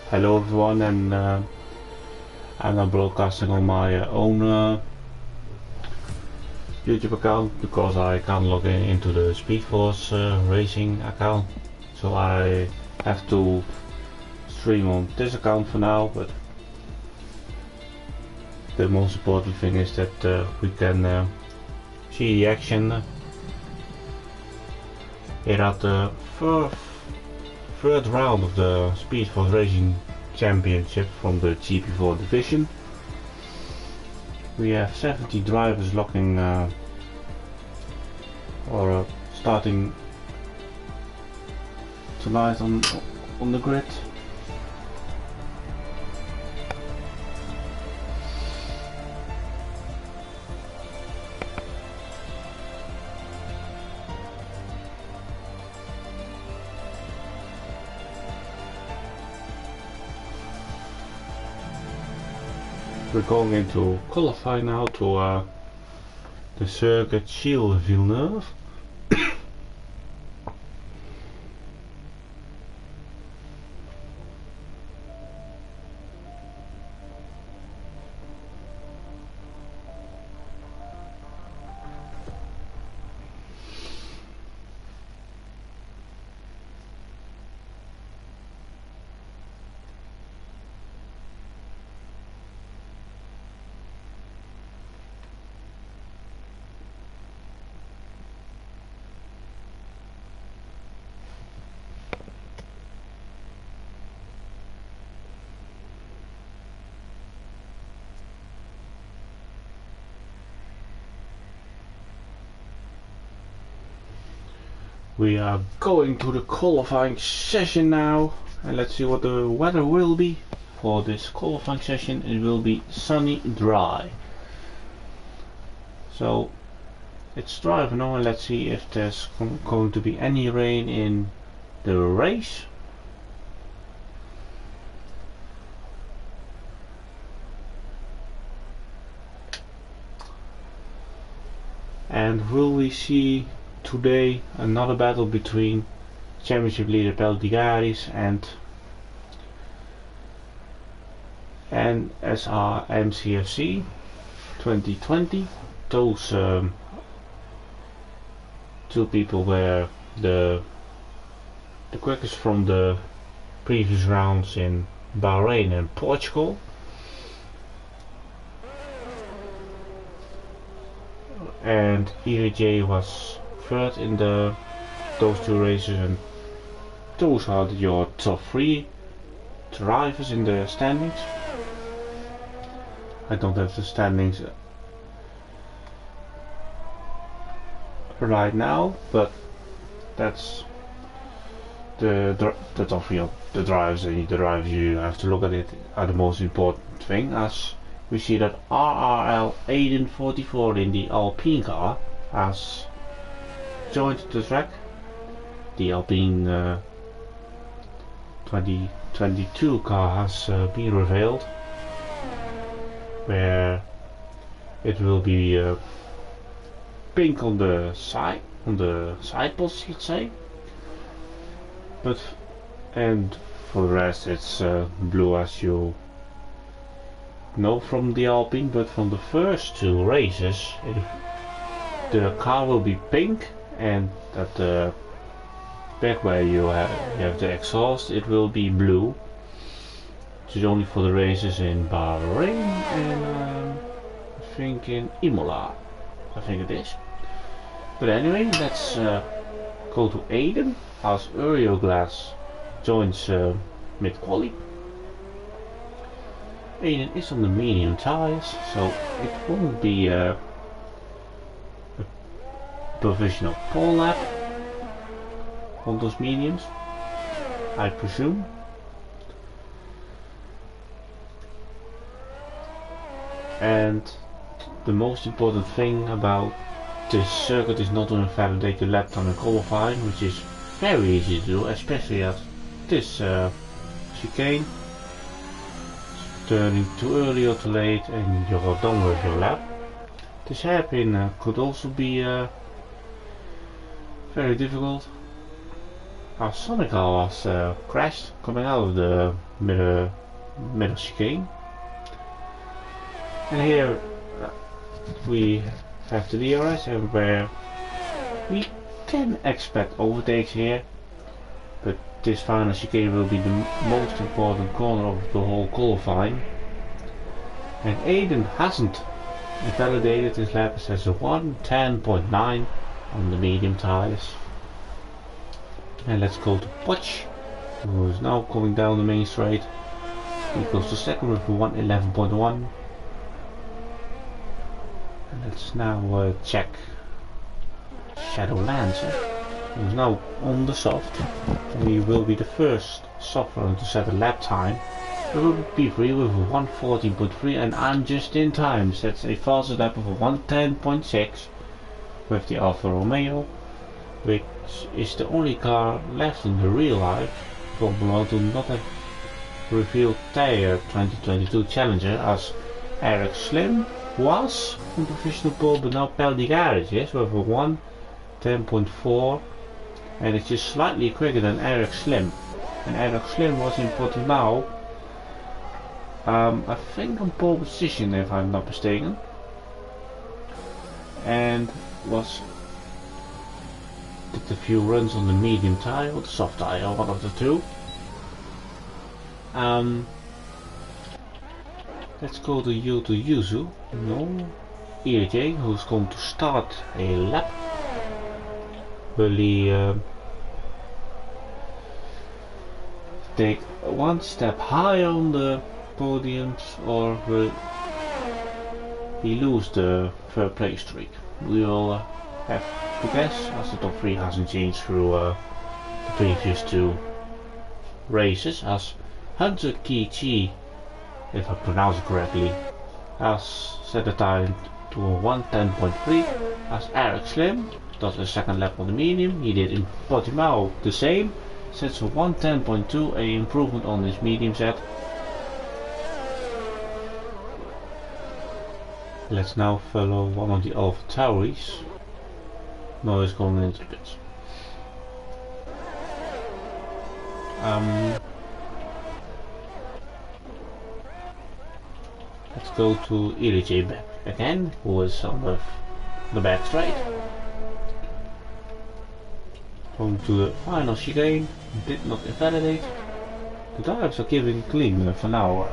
Hello everyone, and I'm now broadcasting on my own YouTube account because I can't log into the Speedforce racing account, so I have to stream on this account for now. But the most important thing is that we can see the action here at the third round of the Speedforce Racing Championship from the GP4 division. We have 70 drivers locking or starting tonight on the grid. We're going into qualify now to the circuit Gilles Villeneuve. We are going to the qualifying session now, and let's see what the weather will be for this qualifying session. It will be sunny, dry. So it's dry for now, and let's see if there's going to be any rain in the race. And will we see today another battle between championship leader Peltigaris and NSR MCFC 2020? Those two people were the quickest from the previous rounds in Bahrain and Portugal. And EVJ was third in those two races, and those are your top three drivers in the standings. I don't have the standings right now, but that's the top three of the drivers, and the drivers you have to look at it are the most important thing, as we see that RRL Aiden 44 in the Alpine car has joined the track. The Alpine 2022 car has been revealed, where it will be pink on the side posts, let's say, and for the rest it's blue, as you know from the Alpine. But from the first two races the car will be pink, and at the back where you have the exhaust it will be blue. This is only for the races in Bahrain and I think in Imola, I think it is. But anyway, let's go to Aiden as Glass joins mid-quali. Aiden is on the medium tires, so it won't be a provisional pole lap on those mediums, I presume. And the most important thing about this circuit is not to invalidate the lap time in qualifying, which is very easy to do, especially at this chicane. Turning too early or too late and you're done with your lap. This hairpin could also be very difficult. Our Sonic car was crashed coming out of the middle chicane. And here we have the DRS where we can expect overtakes here, but this final chicane will be the most important corner of the whole qualifying. And Aiden hasn't invalidated his lap, it says a 1:10.9 on the medium tires. And let's go to Potch, who is now coming down the main straight. He goes to second with a 1:11.1. And let's now check Shadowlancer, who is now on the soft. He will be the first soft runner to set a lap time. It will be P3 with a 1:14.3, and I'm just in time. Sets a fastest lap of a 1:10.6 with the Alfa Romeo, which is the only car left in the real life Formula 1 to not have revealed their 2022 challenger, as Eric Slim was in professional pole, but now Peldigaris is with a 1:10.4, and it's just slightly quicker than Eric Slim. And Eric Slim was in Portimao, I think on pole position if I'm not mistaken, and did a few runs on the medium tire or the soft tire, one of the two. Let's go to Yuzu. No, EJ, who's going to start a lap. Will he take one step higher on the podiums, or will he lose the third place streak? We will have to guess, as the top 3 hasn't changed through the previous 2 races, as Hunter Kichi, if I pronounce it correctly, has set the time to a 1:10.3, as Eric Slim does a second lap on the medium. He did in Portimao the same, sets a 1:10.2, a improvement on his medium set. Let's now follow one of the Alpha Tauris. No, he's going into the pits. Let's go to EJ back again, who is on the back straight. Going to the final chicane, did not invalidate. The tires are giving clean for now,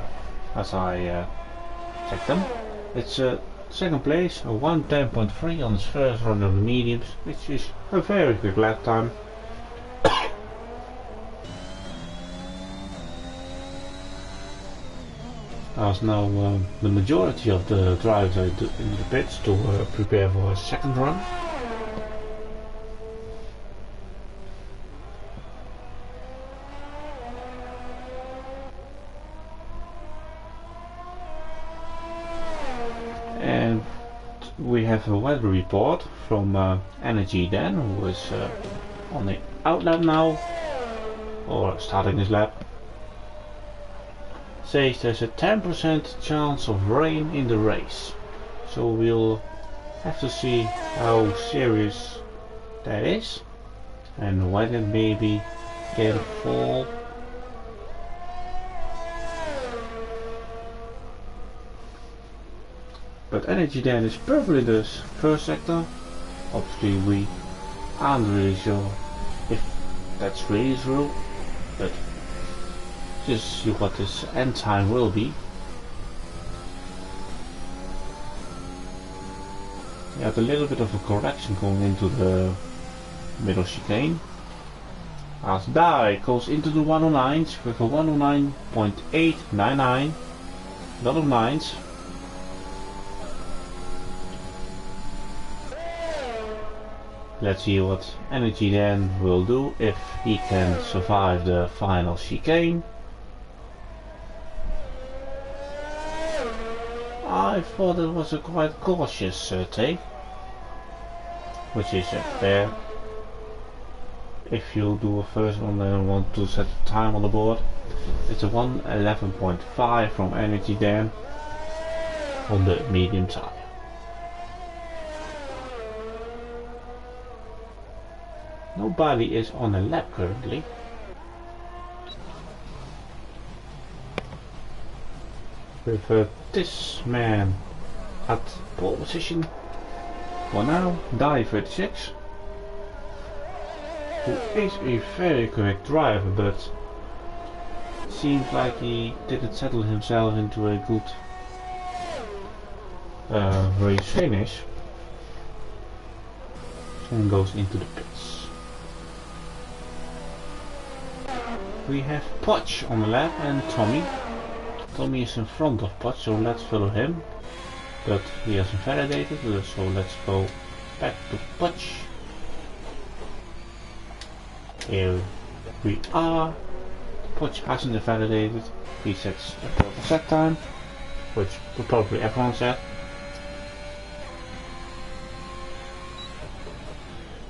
as I check them. It's second place, a 1:10.3 on his first run of the mediums, which is a very quick lap time. As now the majority of the drivers are in the pits to prepare for a second run. And we have a weather report from Energy Dan, who is on the outlap now, or starting his lap. Says there's a 10% chance of rain in the race, so we'll have to see how serious that is and when it maybe can fall. But Energy Dan is perfectly the first sector. Obviously we aren't really sure if that's really true, but just see what this end time will be. We have a little bit of a correction going into the middle chicane, as Dai goes into the 109s with a 109.899. A lot of 9s. Let's see what Energy Dan will do, if he can survive the final chicane. I thought it was a quite cautious take, which is fair. If you do a first one and want to set the time on the board. It's a 1:11.5 from Energy Dan on the medium tire. No nobody is on a lap currently. With this man at pole position for now, Die 36, who is a very correct driver, but seems like he didn't settle himself into a good race finish, and goes into the pits. We have Potch on the lap and Tommy. Tommy is in front of Potch, so let's follow him. But he hasn't validated, so let's go back to Potch. Here we are. Potch hasn't validated. He sets a purple set time, which probably everyone said.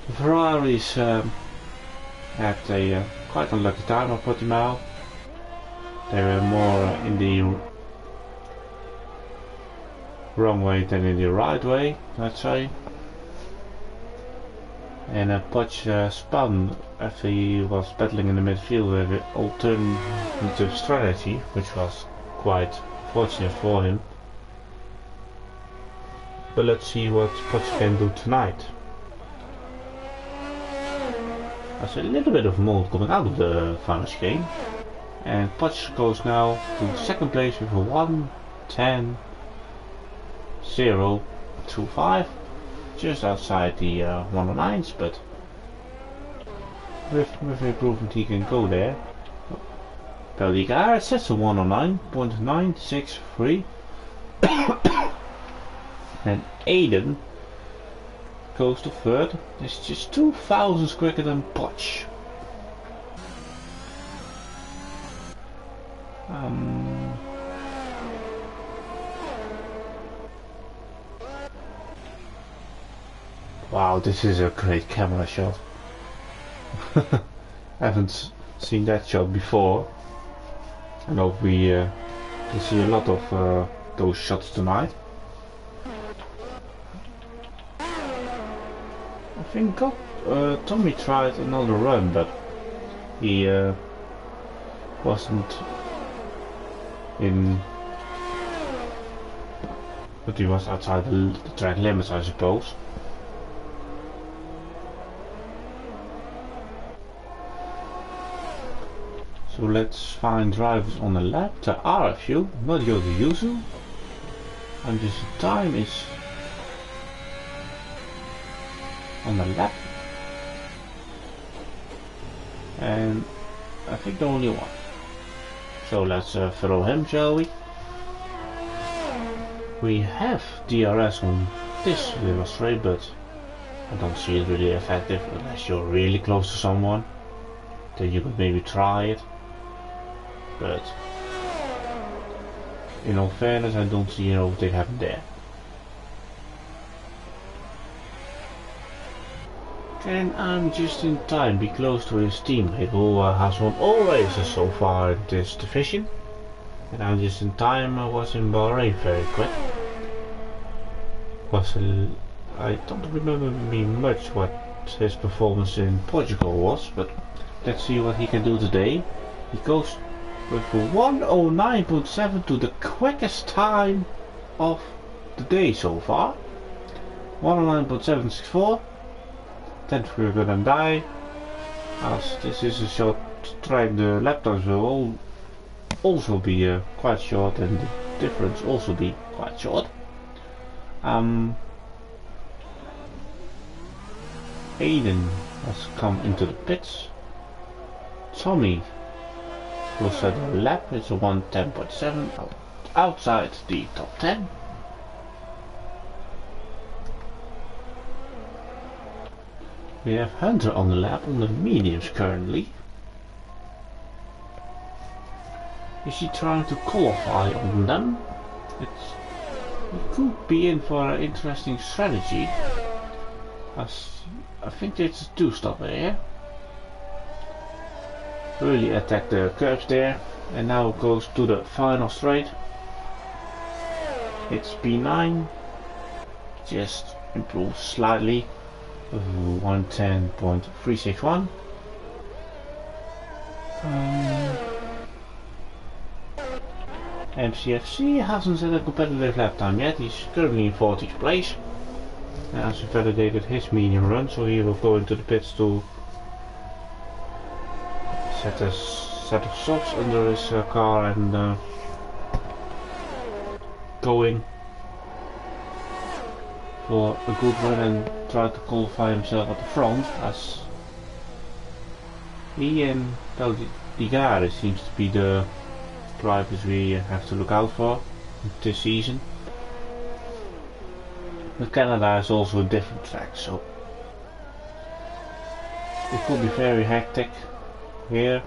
The Ferraris had a quite unlucky time of 40 mile. They were more in the wrong way than in the right way, let's say. And Potch spun after he was battling in the midfield with an alternative strategy, which was quite fortunate for him. But let's see what Potch can do tonight. There's a little bit of mold coming out of the final chicane. And Potch goes now to second place with a 1:10.025, just outside the 109s, but with improvement he can go there. Pelligar sets a 109.963, and Aiden goes to third. It's just 2 thousandths quicker than Potch. Wow, this is a great camera shot. I haven't seen that shot before. I hope we can see a lot of those shots tonight. I think Tommy tried another run, but he wasn't in, but he was outside the track limits, I suppose. So let's find drivers on the lap. There are a few, not Yogi Yuzu, and this time is on the lap, and I think the only one. So let's follow him, shall we? We have DRS on this little straight, but I don't see it really effective unless you're really close to someone. Then you could maybe try it. But in all fairness, I don't see an overtake happen there. And I'm just in time, be close to his teammate who has won all races so far in this division. And I'm just in time. I was in Bahrain very quick. I don't remember much what his performance in Portugal was, but let's see what he can do today. He goes with a 1:09.7 to the quickest time of the day so far. 1:09.764. 10th we're gonna die, as this is a short track. The lap times will also be quite short, and the difference also be quite short. Aiden has come into the pits. Tommy will set a lap. It's a 1:10.7 outside the top 10. We have Hunter on the lap on the mediums currently. Is he trying to qualify on them? He could be in for an interesting strategy, as I think it's a two-stopper here. Really attack the curbs there, and now it goes to the final straight. It's P9, just improves slightly, 110.361. MCFC hasn't set a competitive lap time yet. He's currently in 40th place. He hasn't validated his medium run, so he will go into the pits to set a set of softs under his car and going for a good run and try to qualify himself at the front, as he and Peldigare seems to be the drivers we have to look out for this season. But Canada is also a different track, so it could be very hectic here.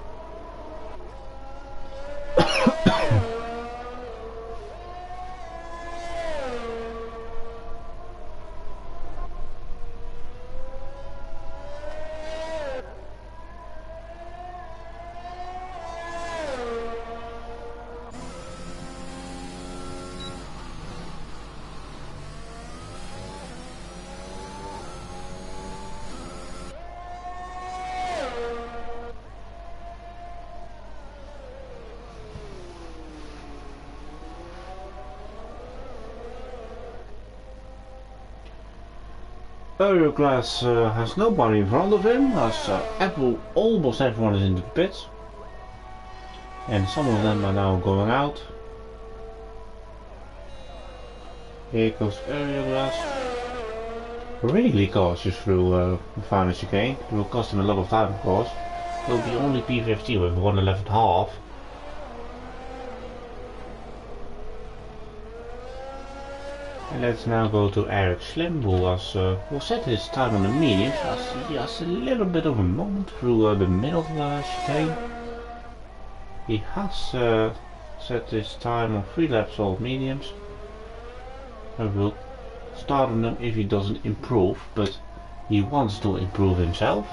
Glass has nobody in front of him, as almost everyone is in the pits, and some of them are now going out. Here goes Glass, really cautious through the final chicane. It will cost him a lot of time, of course. It will be only P50 with 1:11.5. And let's now go to Eric Slim, who will set his time on the mediums, as he has a little bit of a moment through the middle chicane. He has set his time on 3 laps all mediums. I will start on them if he doesn't improve, but he wants to improve himself.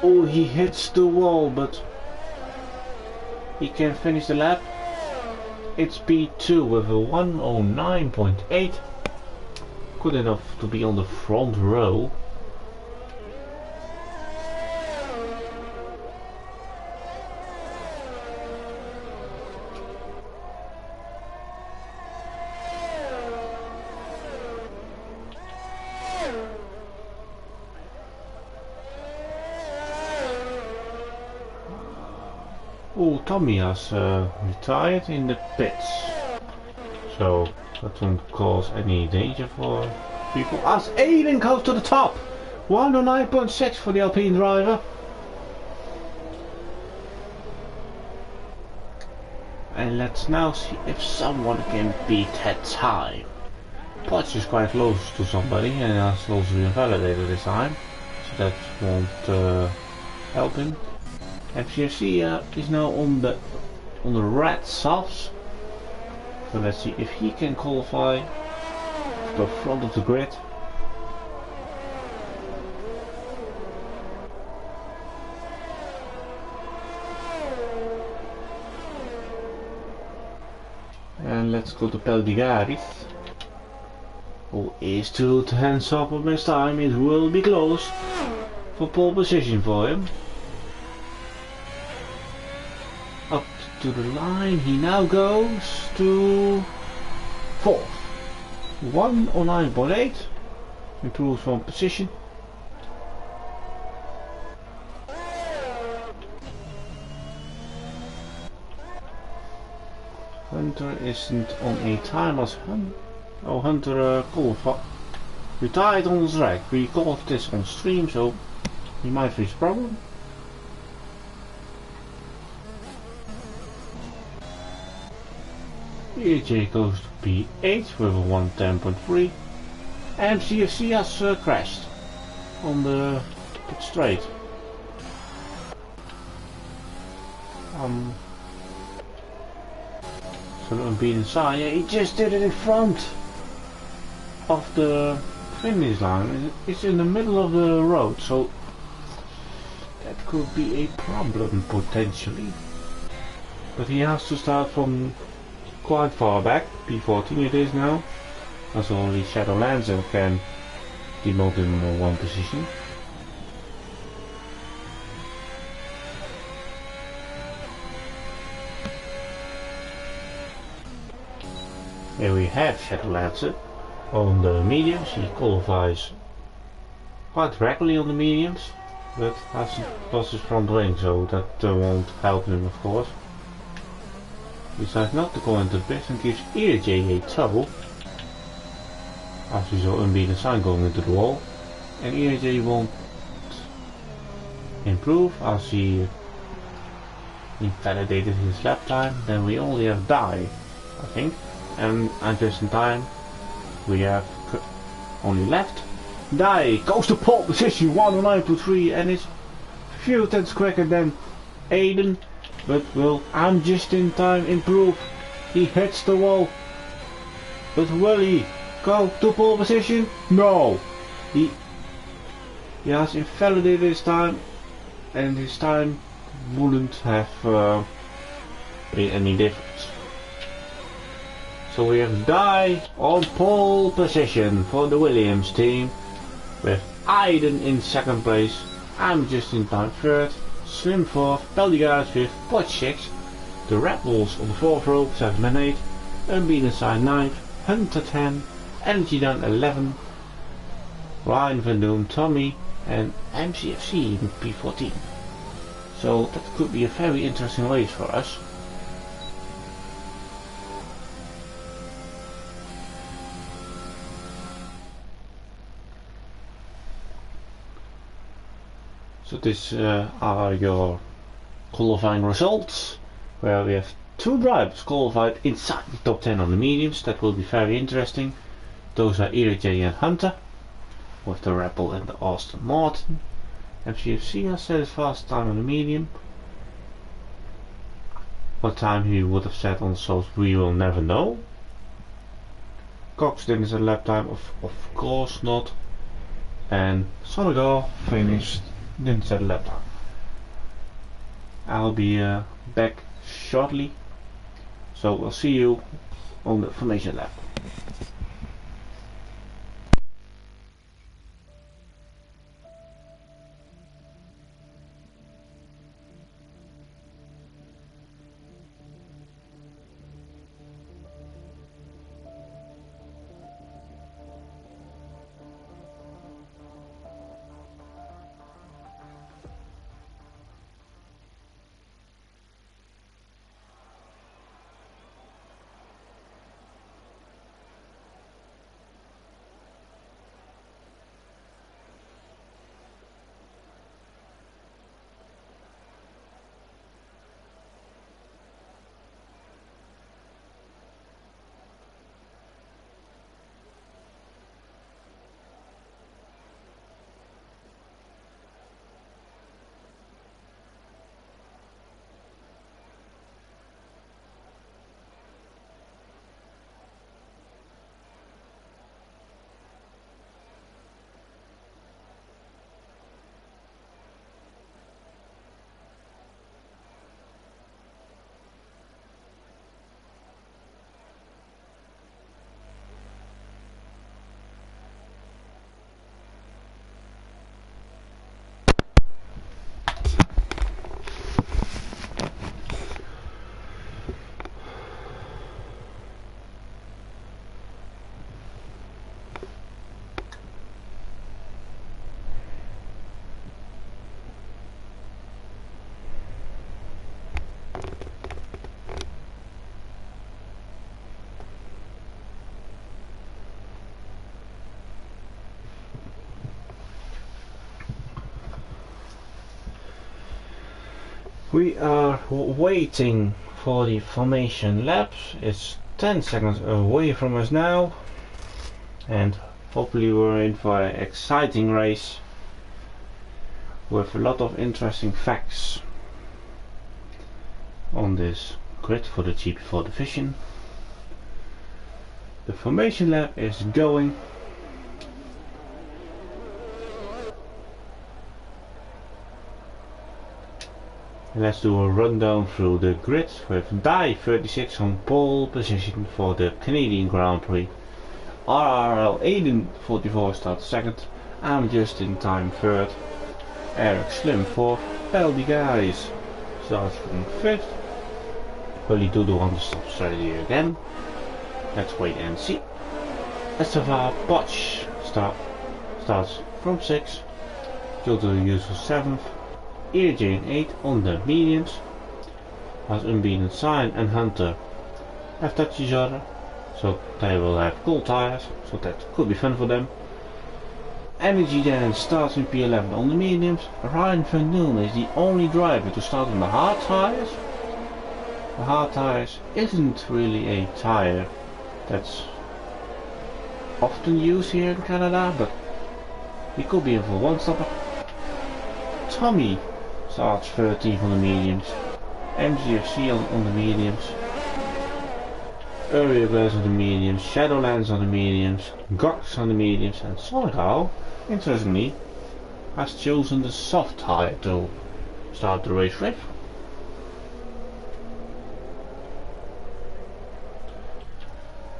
Oh, he hits the wall, but he can finish the lap. It's P2 with a 1:09.8. Good enough to be on the front row. Oh, Tommy has retired in the pits, so that won't cause any danger for people. As Aiden goes to the top, 109.6 for the Alpine driver. And let's now see if someone can beat that time. Potts is quite close to somebody and has also been validated this time, so that won't help him. MCFC is now on the red softs, so let's see if he can qualify to the front of the grid. And let's go to Peldigari, who is 2 tenths up on his time. It will be close for pole position for him. Up to the line, he now goes to 4th. 1:09.8, improves from position. Hunter isn't on a time as Hunter retired on the track. We caught this on stream, so he might face a problem. EJ goes to P8 with a 1:10.3. and CFC has crashed on the pit straight. So being inside, yeah, he just did it in front of the finish line. It's in the middle of the road, so that could be a problem potentially. But he has to start from quite far back, P14 it is now, as only Shadowlands and can demote him one position. Here we have Shadowlands on the mediums. He qualifies quite regularly on the mediums, but hasn't lost his front wing, so that won't help him of course. Decides not to go into the pits and gives EJ a trouble, as we saw unbeaten sign going into the wall, and EJ won't improve as he invalidated his lap time. Then we only have Die, I think, and just in time we have only left. Die goes to pole position 109.3 and is a few tenths quicker than Aiden, but will I'm just in time improve? He hits the wall, but will he go to pole position? No, he has invalidated his time, and his time wouldn't have made any difference. So we have Die on pole position for the Williams team, with Aiden in second place, I'm just in time third, Slim fourth, Peldigaard fifth, Potch sixth, the Red Bulls on the fourth row, 7 and 8, Unbeaten Side 9th, Hunter 10, Energy Down 11, Ryan Van Doom, Tommy, and MCFC in P14. So that could be a very interesting race for us. So these are your qualifying results, where we have 2 drivers qualified inside the top 10 on the mediums. That will be very interesting. Those are EJ and Hunter, with the Rebel and the Aston Martin. MCFC has set his fast time on the medium. What time he would have set on source we will never know. Cox didn't set a lap time, of course not. And Sonagar finished, didn't set a lap time. I'll be back shortly, so we'll see you on the formation lap. We are waiting for the formation laps. It's 10 seconds away from us now, and hopefully we're in for an exciting race with a lot of interesting facts on this grid for the GP4 division. The formation lap is going. And let's do a rundown through the grid with Die 36 on pole position for the Canadian Grand Prix. RRL Aiden 44 starts second. I'm just in time third. Eric Slim fourth. Peldigaris starts from fifth. Willy Doodle on the stop strategy again. Let's wait and see. Estevar Botch starts from 6th. Jojo Yusu 7th. Jane 8 on the mediums. As Unbeaten Sign and Hunter have touched each other, so they will have cold tires, so that could be fun for them. Energy then starts in P11 on the mediums. Ryan Van Noon is the only driver to start on the hard tires. The hard tires isn't really a tire that's often used here in Canada, but he could be in for one stopper. Tommy starts 13th on the mediums. MGFC on the mediums. Area Glass on the mediums. Shadowlands on the mediums. Gox on the mediums. And somehow, interestingly, has chosen the soft tire to start the race with.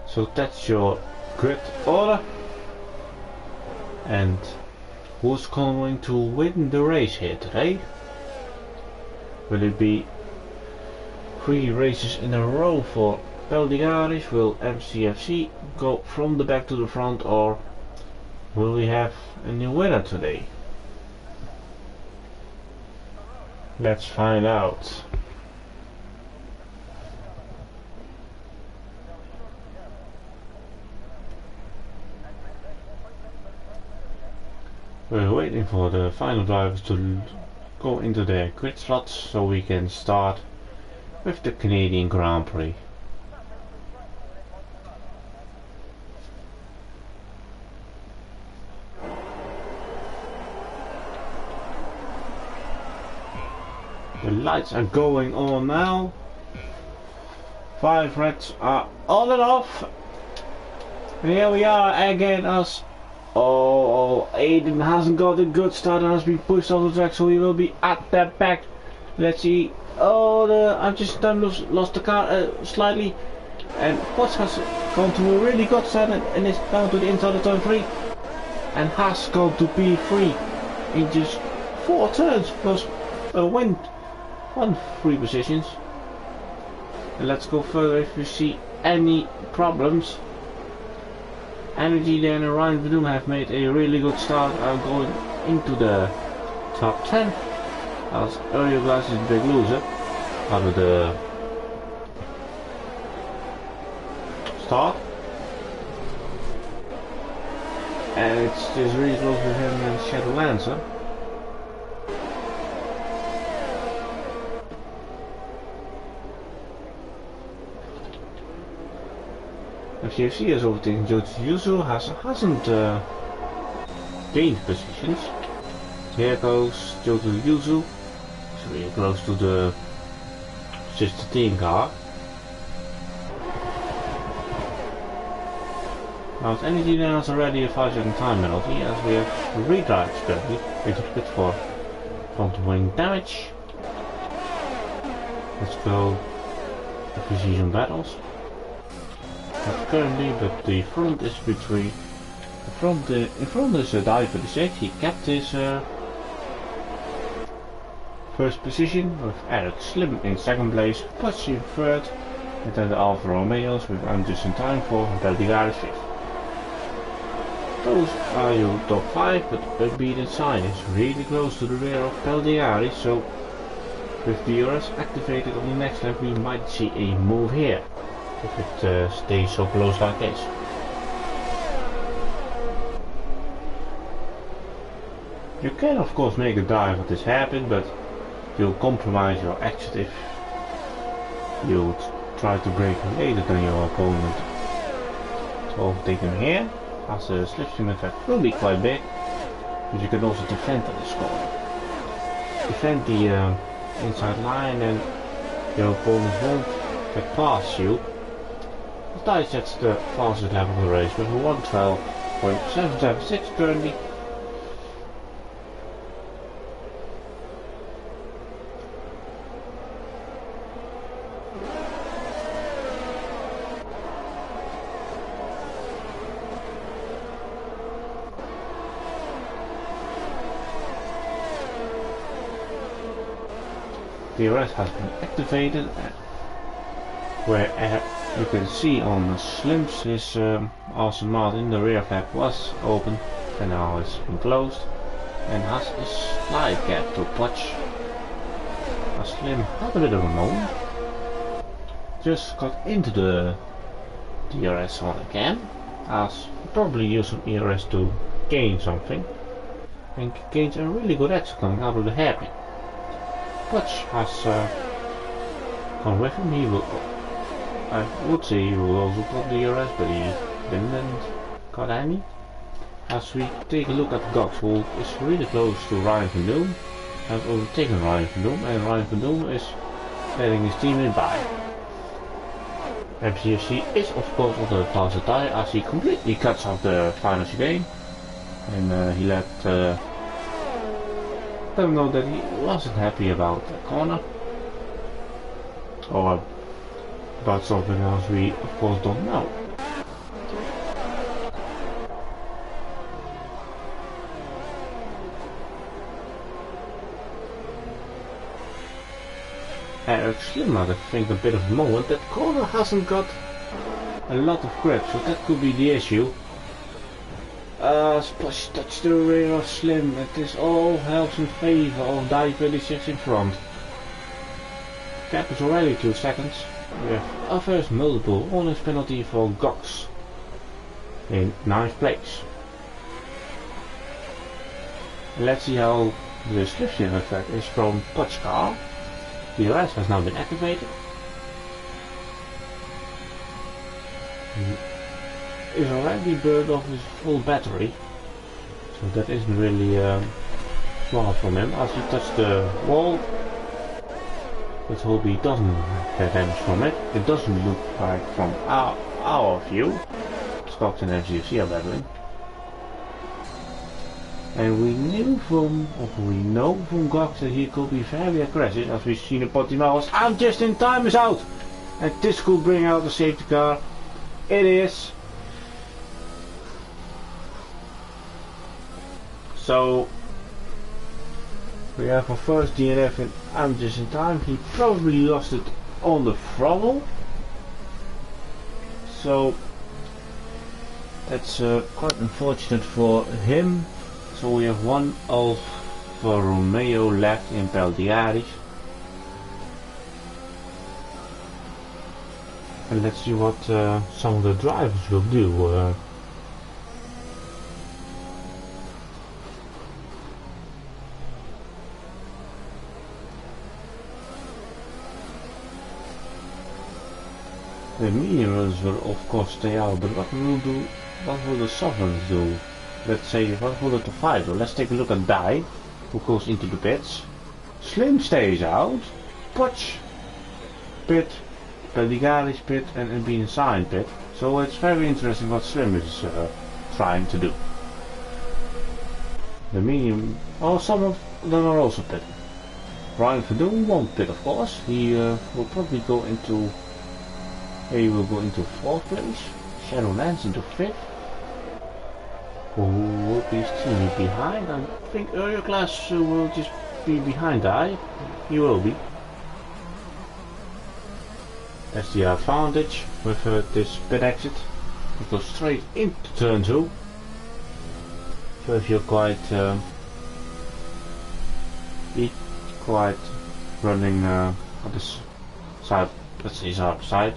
So that's your grid order. And who's going to win the race here today? Will it be 3 races in a row for Peldigaris? Will MCFC go from the back to the front, or will we have a new winner today? Let's find out. We're waiting for the final drivers to go into their grid slots so we can start with the Canadian Grand Prix. The lights are going on now. 5 reds are on and off. And here we are again as Aiden hasn't got a good start and has been pushed off the track, so he will be at the back. Let's see. I've just lost the car slightly, and Potts has gone to a really good start and is down to the inside of turn 3, and has gone to P3 in just 4 turns plus a win, 3 positions. And let's go further if you see any problems. Energy then and Ryan Van Doom have made a really good start. I'm going into the top 10 as Area Glass is the big loser out of the start, and it's just really close with him and Shadowlands. FCFC has overtaken Jojo Yuzu, hasn't gained positions. Here goes Jojo Yuzu, it's really close to the sister team car. Now Energy now has already a 5-second time penalty as we have redrives currently, which is good for front wing damage. Let's go to precision battles. Not currently, but the front is between in front is a Die 36. He kept his first position with Eric Slim in second place, Potts in third, and then the Alfa Romeos with I'm just in time for Peldigaris fifth. Those are your top 5, but Unbeaten Sign is really close to the rear of Peldigaris, so with DRS activated on the next lap we might see a move here. If it stays so close like this. You can of course make a dive if this happens, but you'll compromise your exit if you try to brake later than your opponent. So overtake him here, as the slipstream effect will be quite big, but you can also defend at this corner. Defend the inside line and your opponent won't get past you. Dice sets the fastest lap of the race with a 1:12.776 currently. DRS has been activated, where you can see on the Slims his Aston Martin, the rear flap was open and now it's been closed, and has a slight gap to Potch. A Slim had a bit of a moment, just got into the DRS on again, as probably use some ERS to gain something, and gains a really good exit coming out of the hairpin. Potch has gone with him. He will, I would say he will also got the ERS, but he didn't got any. As we take a look at Gox, who is really close to Ryan van Doom, has overtaken Ryan van Doom, and Ryan van Doom is letting his teammate by. MCFC is of course on the faster tire, as he completely cuts off the final chicane, and he let them know that he wasn't happy about the corner, or about something else we of course don't know. Eric Slim had, I think, a bit of a moment. That corner hasn't got a lot of grip, so that could be the issue. Splash touch the rear of Slim. This all helps in favor of Die 36 in front. Gap is already 2 seconds. We have our first multiple honest penalty for Gox in 9th place. Let's see how the slipstream effect is from Potch car. The DRS has now been activated. He is already burned off his full battery, so that isn't really smart from him. As he touched the wall, let's hope he doesn't get damage from it. It doesn't look like from our view. Scops and FGFC are battling. And we know from Gox that he could be very aggressive, as we've seen in Portimao. I'm just in time is out! And this could bring out the safety car. It is. So we have our first DNF and I'm just in time. He probably lost it on the throttle. So that's quite unfortunate for him. So we have one Alfa Romeo left in Peltiaris. And let's see what some of the drivers will do. The mediums will of course stay out, but what will the sovereigns do? Let's say, what will the 5 do? Let's take a look at Die, who goes into the pits. Slim stays out. Potch pit, Peltiaris pit, and being signed pit. So it's very interesting what Slim is trying to do. The medium, oh, some of them are also pit. Ryan van Doom won't pit, of course. He will probably go into. He will go into 4th place. Shadowlands into 5th. Who will be still behind? I think earlier class will just be behind Die. He will be. That's the advantage with this pit exit. It goes straight into turn 2. So if you're quite running on this side, let's say side.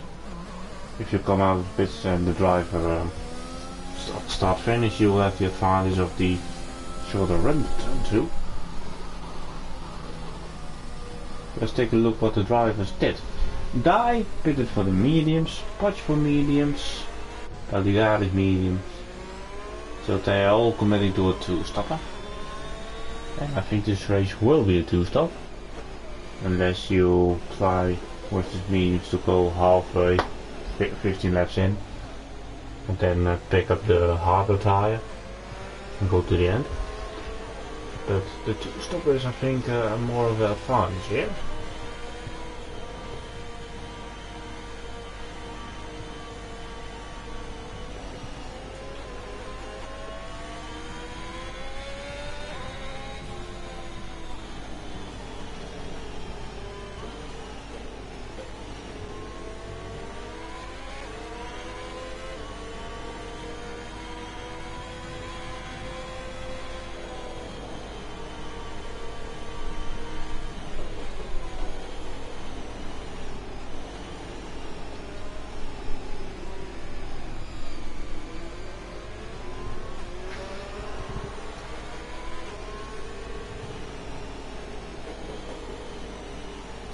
If you come out of the pits and the driver start finish, you will have the advantage of the shorter run turn 2. Let's take a look what the drivers did. Die pitted for the mediums, Potch for mediums, Peltiaris mediums. So they are all committing to a 2-stopper. And I think this race will be a 2-stop. Unless you try with the mediums to go halfway, 15 laps in. And then pick up the harder tire and go to the end. But the 2-stoppers, I think, are more of an advantage here.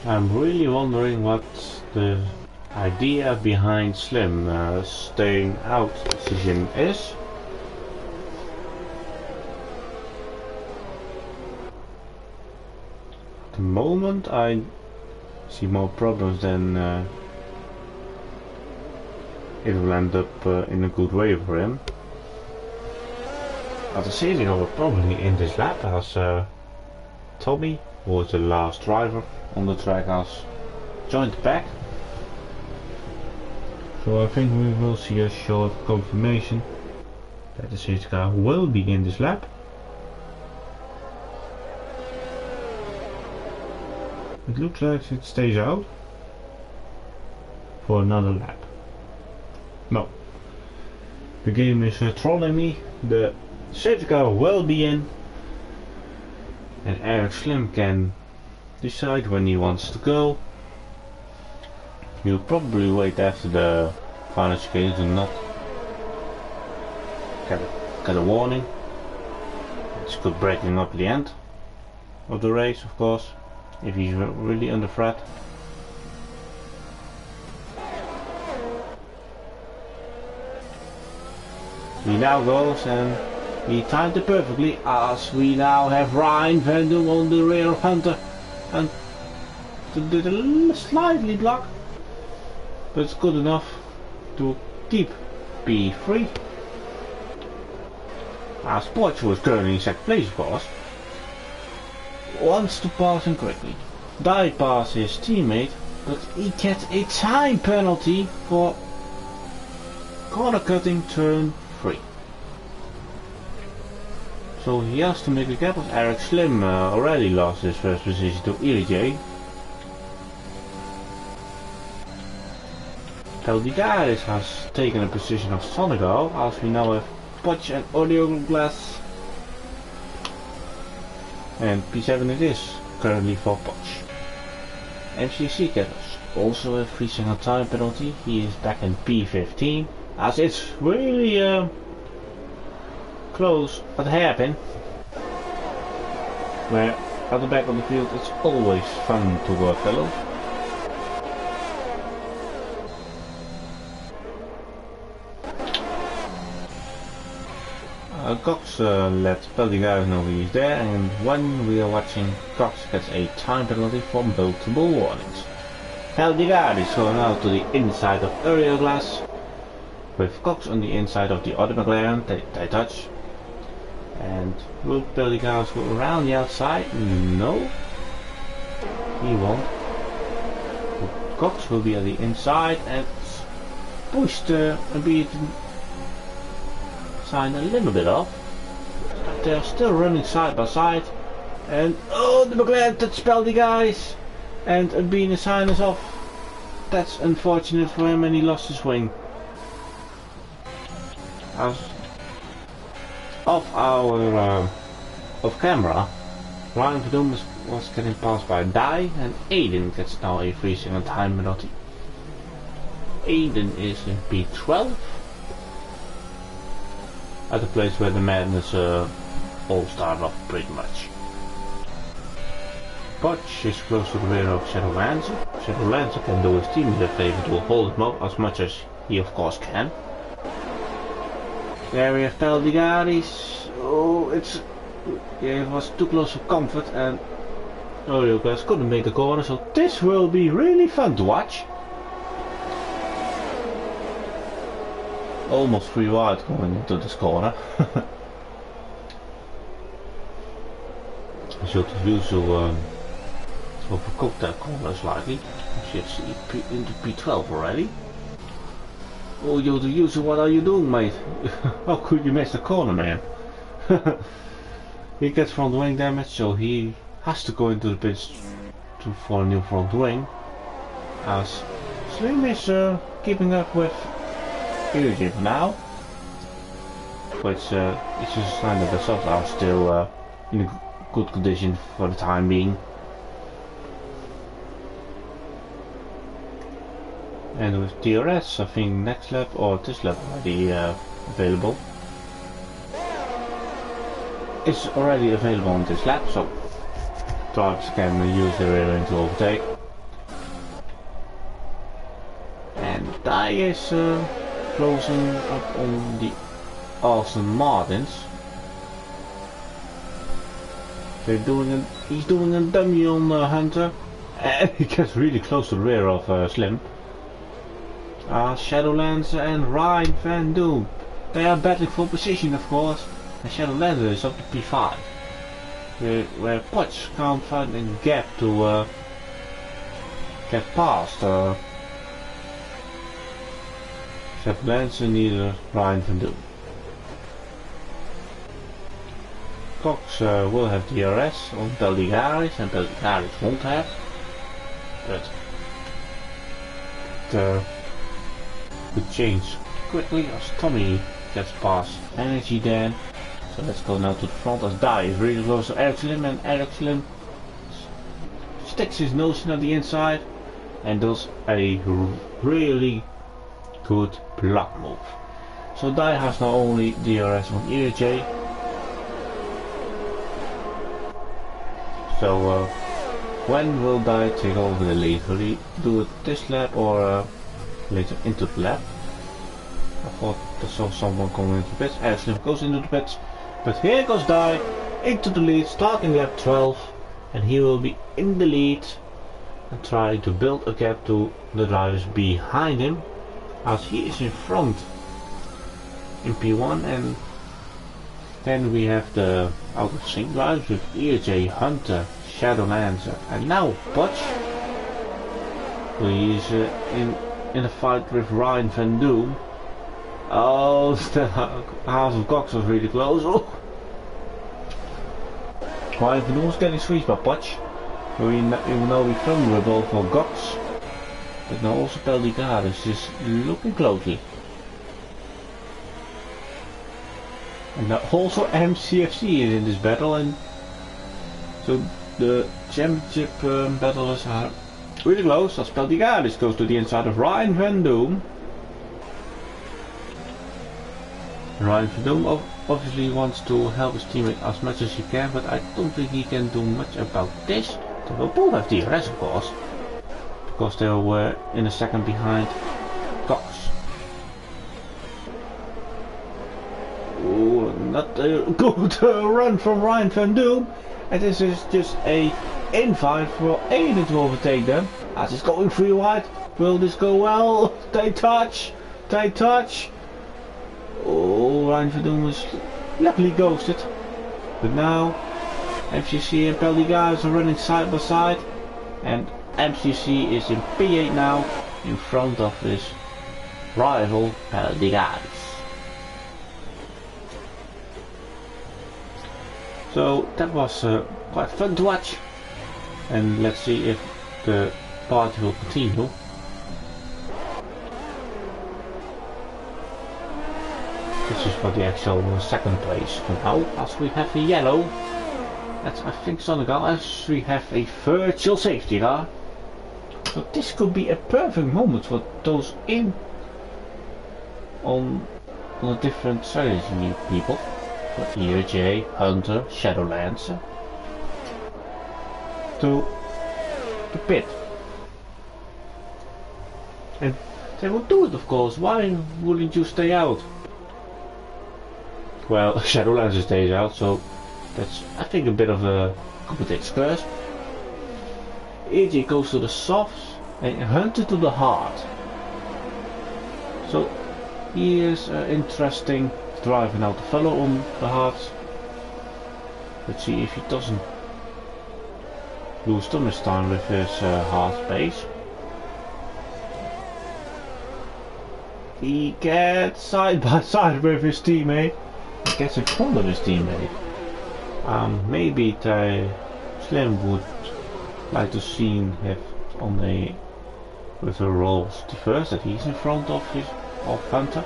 I'm really wondering what the idea behind Slim staying out decision is. At the moment I see more problems than it will end up in a good way for him. At the season will probably in this lap as Tommy, who was the last driver on the track, has joined the pack. So I think we will see a short confirmation that the safety car will be in this lap. It looks like it stays out for another lap. No, the game is trolling me. The safety car will be in, and Eric Slim can decide when he wants to go. He'll probably wait after the final chicane to not get a warning. It's good breaking up the end of the race, of course, if he's really under threat. He now goes, and he timed it perfectly, as we now have Ryan Van Doom on the rear of Hunter, and did a slightly block, but it's good enough to keep P3. As Porsche, who is currently in second place, of course, wants to pass him quickly. Died past his teammate, but he gets a time penalty for corner cutting turn 3. So he has to make a gap, as Eric Slim already lost his first position to EJ. Peldigaris has taken a position of Sonigo, as we now have Potch and Audio Glass. And P7 it is currently for Potch. MCC gets also a 3 second time penalty. He is back in P15, as it's really close at hairpin, where at the back of the field it's always fun to work fellow. Cox let Peldigaris know he is there, and when we are watching, Cox gets a time penalty for multiple warnings. Peldigaris going out to the inside of area glass, with Cox on the inside of the other McLaren. They touch. And will Peldigaris go around the outside? No, he won't. Cox will be at the inside and push the beaten sign a little bit off. They're still running side by side, and oh, the McLaren touched Peldigaris, and being a sign is off. That's unfortunate for him, and he lost his wing. As off our off camera, Ryan Van Doom was getting passed by Dai, and Aiden gets now a 3 second time penalty. Aiden is in P12, at the place where the madness all started off pretty much. Potch is close to the rear of Shadow Lancer. Shadow Lancer can do his team a favor to hold him up as much as he of course can. There we have Peldigaris. Oh, it was too close for comfort, and Audio Glass couldn't make the corner, so this will be really fun to watch. Almost free wide going into this corner. I should have used to overcook that corner slightly. You should see into P12 already. Oh, you the user, what are you doing, mate? How could you miss the corner, man? He gets front wing damage, so he has to go into the pits for a new front wing. As Slim is keeping up with EJ for now, which it's just a sign that the softs are still in a good condition for the time being. And with DRS, I think next lap or this lap already available. It's already available on this lap, so drivers can use the rear end to overtake. Dai is closing up on the Aston Martins. He's doing a dummy on Hunter, and he gets really close to the rear of Slim. Shadowlands and Ryan Van Doom. They are battling for position, of course, and Shadowlands is up to P5. Where Potch can't find a gap to get past Shadowlands and neither Ryan Van Doom. Cox will have DRS on Pelligaris, and Pelligaris won't have, but could change quickly as Tommy gets past Energy then. So let's go now to the front as Dai is really close to Eric Slim, and Eric Slim sticks his nose in at the inside and does a really good block move. So Dai has not only DRS on EJ. So when will Dai take over the lead? Will he do it this lap or later into the lap? I thought I saw someone coming into the pits. Ashley goes into the pits, but here goes Dai into the lead, starting lap 12, and he will be in the lead and trying to build a gap to the drivers behind him, as he is in front in P1, and then we have the out of sync drivers with EJ, Hunter, Shadowlands, and now Potch. He's in a fight with Ryan Van Doom. Oh, the half of Cox was really close. Oh. Ryan Van Doom was getting squeezed by Potch. Even though we vulnerable for Gox, but now also Pelligaris is looking closely. And now also MCFC is in this battle, and so the championship battlers are really close as Pelligaris goes to the inside of Ryan Van Doom. Ryan Van Doom obviously wants to help his teammate as much as he can, but I don't think he can do much about this. They will both have DRS, of course, because they were in a second behind Cox. Oh, not a good run from Ryan Van Doom, and this is just a invite for Aiden to overtake them. As it's going free wide, will this go well? They touch. Oh, Ryan Van Doom was luckily ghosted, but now MCC and Pelligaris are running side by side, and MCC is in P8 now, in front of his rival Pelligaris. So that was quite fun to watch, and let's see if the party will continue. This is for the actual second place for now, as we have a yellow. That's, I think, Sonnegal, as we have a virtual safety car. So this could be a perfect moment for those in on a different strategy people. For EJ, Hunter, Shadowlands to pit. And they will do it, of course. Why wouldn't you stay out? Well, Shadowlands stays out, so that's, I think, a bit of a competitive curse. EJ goes to the softs and Hunter to the hard. So he is interesting driving out the fellow on the hards. Let's see if he doesn't lose too much time with his hard pace. He gets side by side with his teammate. He gets in front of his teammate. Maybe Slim would like to see him have on a with a rolls first that he's in front of Hunter,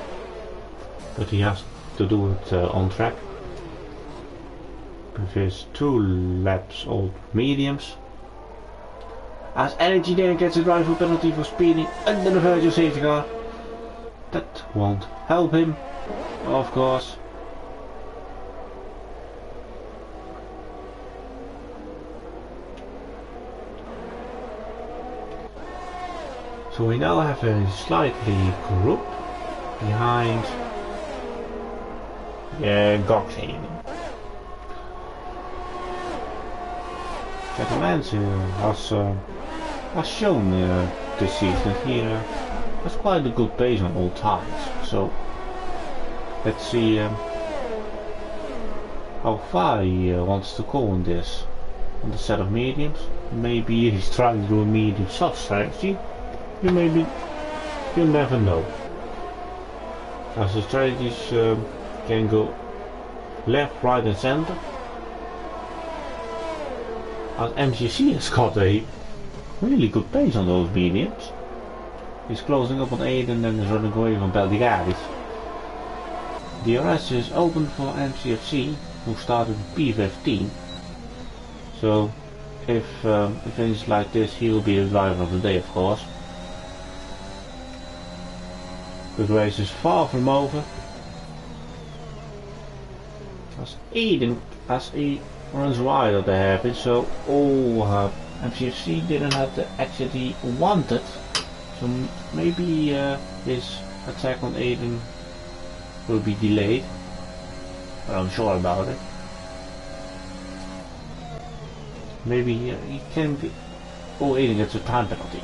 but he has to do it on track with his 2 laps old mediums. As Energy then gets a driver penalty for speeding under the virtual safety car. That won't help him, of course. So we now have a slightly group behind Goxhaven. Catalans has shown this season he has quite a good pace on all tires. So let's see how far he wants to go on this, on the set of mediums. Maybe he's trying to do a medium soft strategy. You never know. As the strategies can go left, right and center. As MCC has got a really good pace on those mediums. He's closing up on Aiden and is running away from Beldigaris. DRS is open for MCFC, who started P15. So if it finishes like this, he will be the driver of the day, of course. The race is far from over. As Aiden, as he runs wide of the hairpin, so MCFC didn't have the exit he wanted. So maybe his attack on Aiden will be delayed. But I'm sure about it. Maybe he can be. Oh, Aiden gets a time penalty.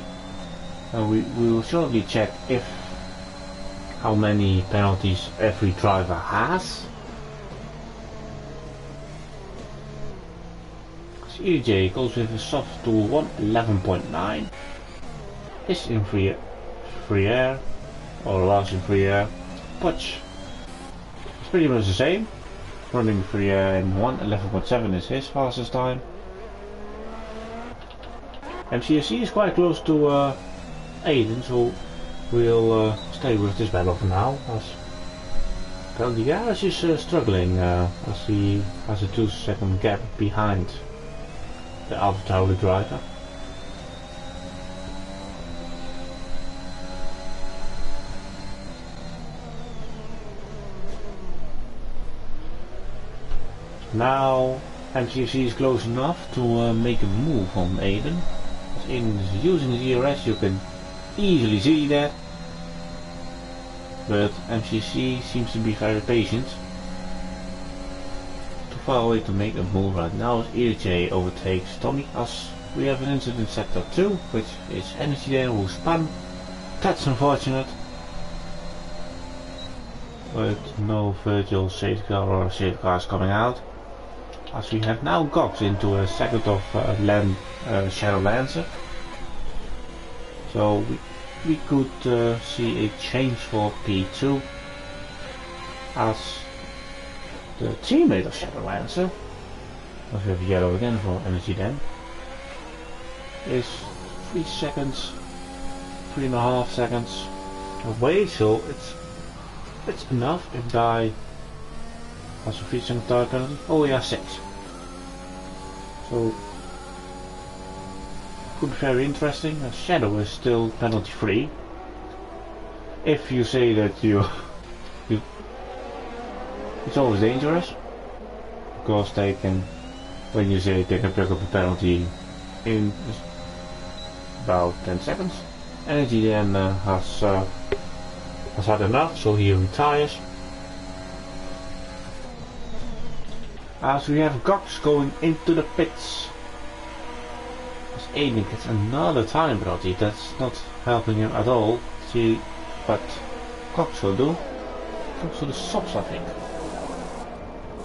And we will shortly check how many penalties every driver has. EJ goes with a soft to 111.9. Is in free air, or last in free air. Putch is pretty much the same. Running free air in 111.7 is his fastest time. MCSC is quite close to Aiden, so we'll stay with this battle for now. As Peldigaris is struggling as he has a 2-second gap behind the Alpha Tauri driver. Now MCFC is close enough to make a move on Aiden. As Aiden is using the DRS, you can easily see that. But MCC seems to be very patient. Too far away to make a move right now as EJ overtakes Tommy, as we have an incident in sector 2, which is Energy there who spun. That's unfortunate. But no Virgil safety car or safety cars coming out. As we have now got into a second of Shadow Lancer. So we could see a change for P2 as the teammate of Shadow Lancer, as we have yellow again for Energy then, is 3 seconds, 3.5 seconds away, so it's enough if die has a 3 second tire penalty. Oh yeah, 6. So could be very interesting. Shadow is still penalty free. If you say that it's always dangerous, because they can, when you say they can pick up a penalty in about 10 seconds. Energy then has had enough, so he retires. As we have Gox going into the pits. As Aiden gets another time penalty, that's not helping him at all. See, but Gox will do. Comes to the softs, I think.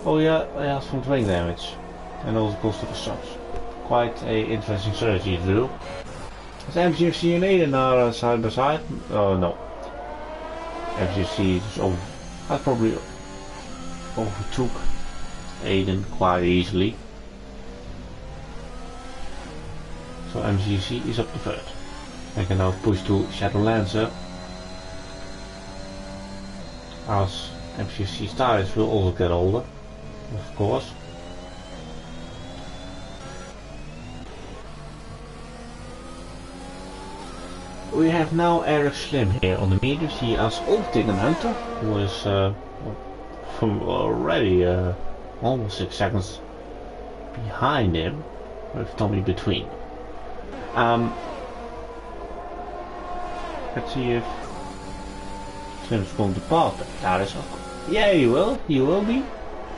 Oh yeah, he has front wing damage. And also goes to the softs. Quite a interesting strategy to do. As MGFC and Aiden are side by side. Oh no. MGFC has probably overtook Aiden quite easily. So MGC is up to third. I can now push to Shadow Lancer. As MGC's tires will also get older, of course. We have now Eric Slim here on the mediums. He has overtaken Hunter, who is from already almost 6 seconds behind him, with Tommy between. Let's see if Slim's going to pass. That is, yeah, he will be.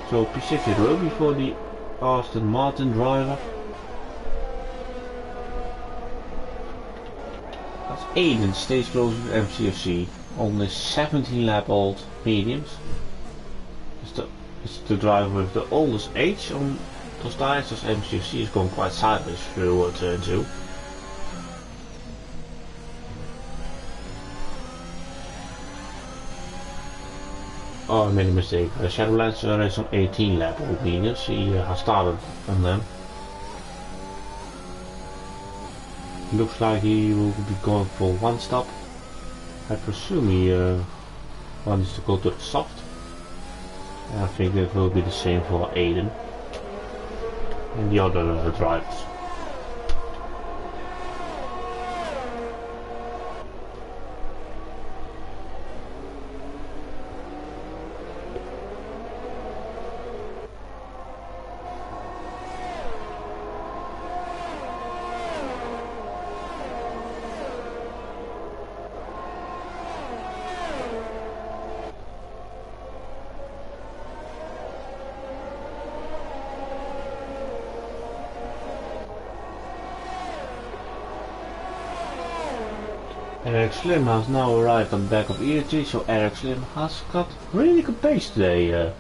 So P6 it will be for the Aston Martin driver. As Aiden stays close with MCFC on the 17 lap old mediums. It's the driver with the oldest age on those tires, as MCFC is going quite sideways through turn 2. Oh, I made a mistake. Shadowlancer is on 18 lap old mediums. He has started on them. Looks like he will be going for one stop. I presume he wants to go to the soft. I think that will be the same for Aiden and the other drivers. Eric Slim has now arrived on the back of ERG, so Eric Slim has got really good pace today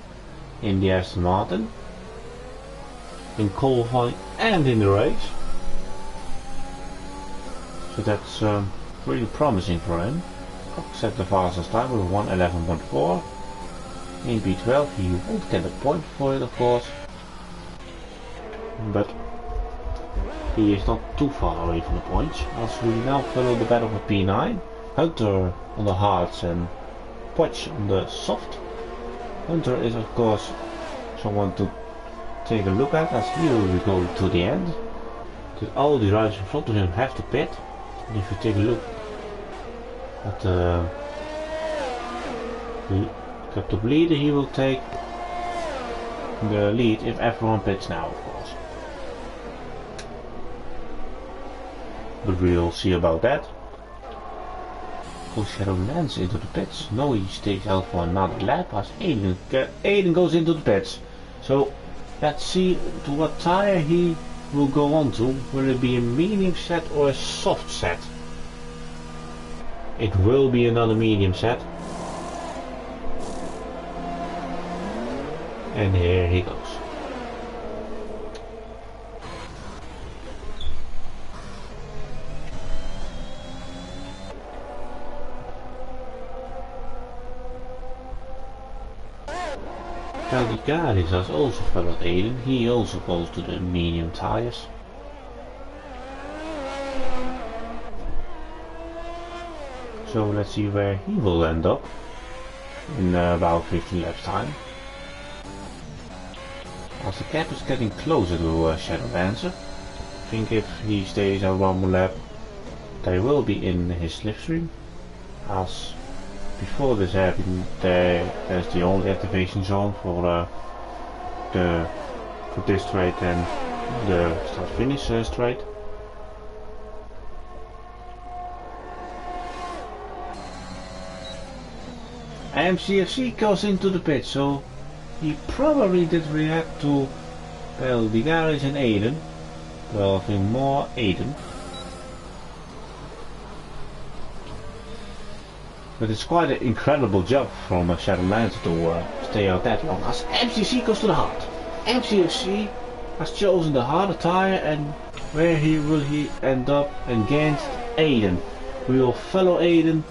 in the Aston Martin, in qualifying and in the race. So that's really promising for him. Set the fastest time with 1:11.4. In B12 he won't get a point for it, of course, but he is not too far away from the points, as we now follow the battle of P9. Hunter on the hards and Potch on the soft. Hunter is of course someone to take a look at, as he will go to the end. All the drivers in front of him have to pit. And if you take a look at the captain leader, he will take the lead if everyone pits now, of course. But we'll see about that. Goes Shadow lands into the pits. No, he stays out for another lap as Aiden goes into the pits. So let's see to what tire he will go on to. Will it be a medium set or a soft set? It will be another medium set. And here he goes. Galdigaris has also followed Aiden. He also goes to the medium tires. So let's see where he will end up in about 15 laps time. As the gap is getting closer to Shadow Lancer, I think if he stays at one more lap, they will be in his slipstream. As before this happened, there's the only activation zone for this straight and the start-finish straight. MCFC goes into the pit, so he probably did react to Galdigaris and Aiden. Well, I think more Aiden. But it's quite an incredible job from Shadow Lancer to stay out that long, as MCFC goes to the hard. MCFC has chosen the harder tire, and where will he end up against Aiden? We will follow Aiden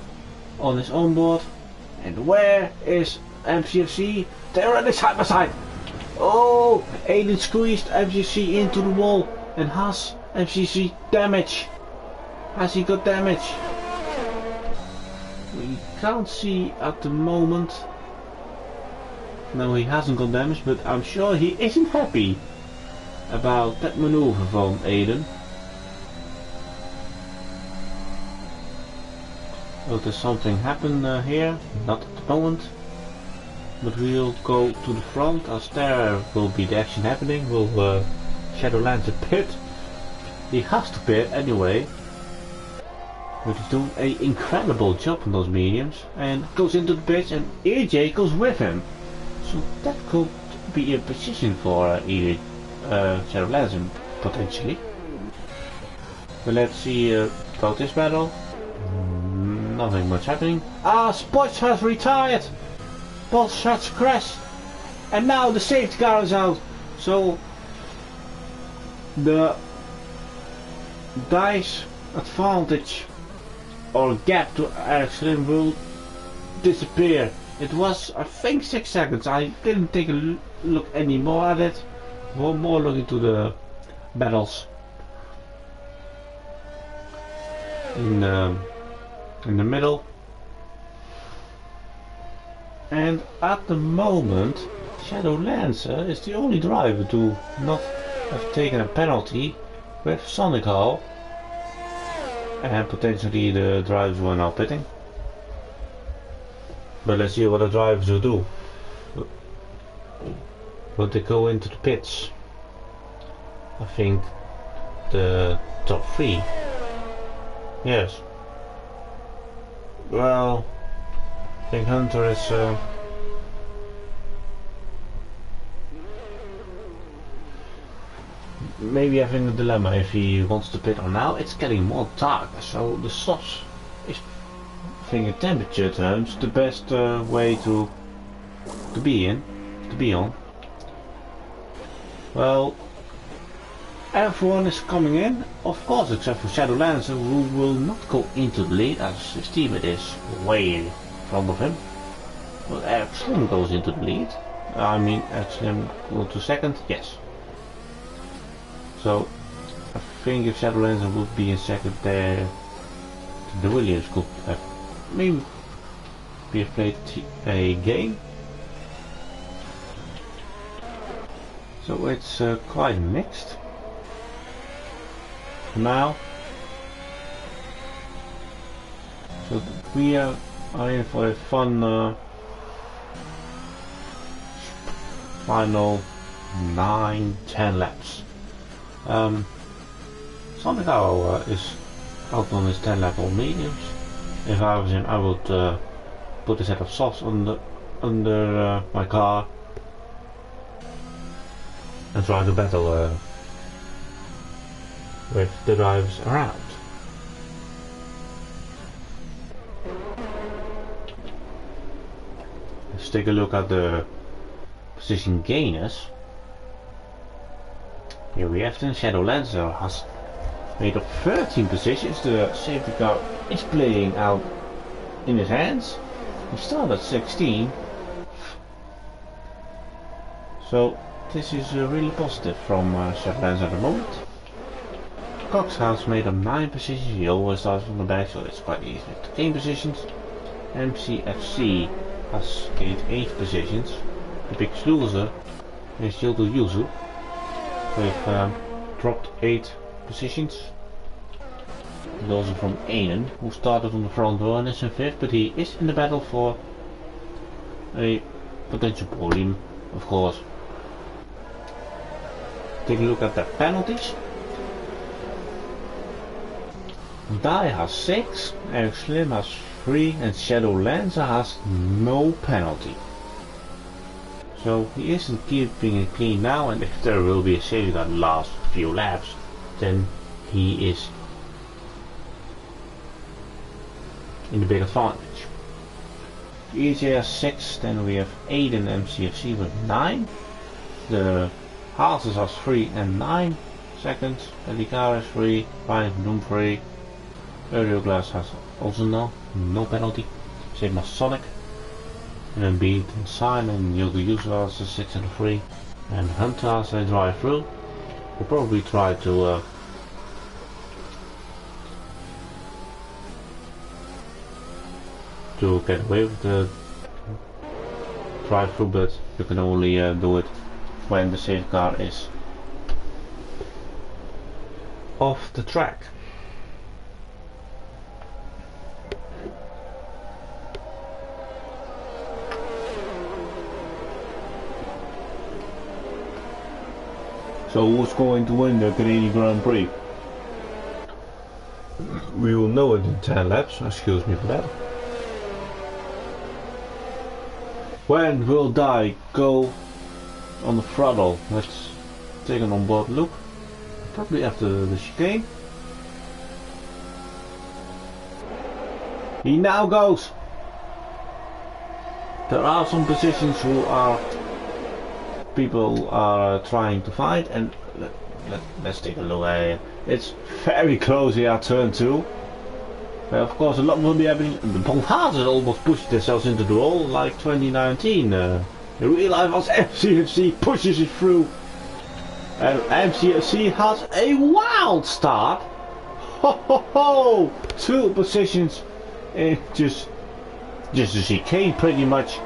on his onboard. And where is MCFC? They're running side by side. Oh, Aiden squeezed MCFC into the wall and has MCFC damage. Has he got damage? We can't see at the moment. No, he hasn't got damage, but I'm sure he isn't happy about that maneuver from Aiden. Oh, there's something happen here, not at the moment. But we'll go to the front, as there will be the action happening. Will Shadow Lancer pit? He has to pit anyway. But he's doing an incredible job on those mediums and goes into the pitch and AJ goes with him. So that could be a position for either Shadow Lancer potentially. But let's see about this battle. Nothing much happening. Spots has retired! Both shots crashed! And now the safety car is out! So the dice advantage or gap to Slim will disappear. It was, I think, 6 seconds. I didn't take a look anymore at it. More look into the battles in the middle. And at the moment, Shadow Lancer is the only driver to not have taken a penalty with Sonic Hall. And potentially the drivers who are now pitting. But let's see what the drivers will do. Will they go into the pits? I think the top 3. Yes. Well, I think Hunter is maybe having a dilemma if he wants to pit or now. It's getting more dark, so the softs is, I think, in temperature terms, the best way to be on. Well, everyone is coming in, of course, except for Shadow Lancer, who will not go into the lead as his teammate is way in front of him. Well, Eric Slim goes into the lead. I mean, Eric Slim go to second, yes. So, I think if Shadow Lancer would be in second there, the Williams could have maybe played a game. So it's quite mixed now. So we are in for a fun final 9-10 laps. Sonic Arrow is out on his 10 lap on mediums. If I was him, I would put a set of softs under my car and try to battle with the drivers around. Let's take a look at the position gainers. Here we have the Shadow Lancer has made up 13 positions. The safety car is playing out in his hands. He started at 16. So this is really positive from Shadow Lancer at the moment. Cox has made up 9 positions. He always starts from the back, so it's quite easy to gain positions. MCFC has gained 8 positions. The big loser is Yildo Yuzu. We've dropped 8 positions. And also from Anen, who started on the front row and is in 5th, but he is in the battle for a potential podium, of course. Take a look at the penalties. Dai has 6, Eric Slim has 3, and Shadow Lancer has no penalty. So he isn't keeping it clean now, and if there will be a safety car the last few laps, then he is in the big advantage. EJ has 6, then we have Aiden MCFC with 9. The Hazes has 3 and 9 seconds. Pelicar is 3, Ryan Bloom 3. Glass has also no penalty, same as Sonic. And then Beat and Sign and Yildo Yuzu has a 6 and a 3. And Hunter has a drive through. We'll probably try to get away with the drive through, but you can only do it when the safe car is off the track. So who's going to win the Canadian Grand Prix? We will know it than 10 laps, excuse me for that. When will Di go on the throttle? Let's take an onboard look. Probably after the chicane. He now goes. There are some positions who are people are trying to find, and let's take a look at it. It's very close here at turn 2. Of course a lot will be happening. The both houses almost pushed themselves into the wall like 2019. In real life as MCFC pushes it through. And MCFC has a wild start. Ho ho ho! 2 positions in just a chicane pretty much.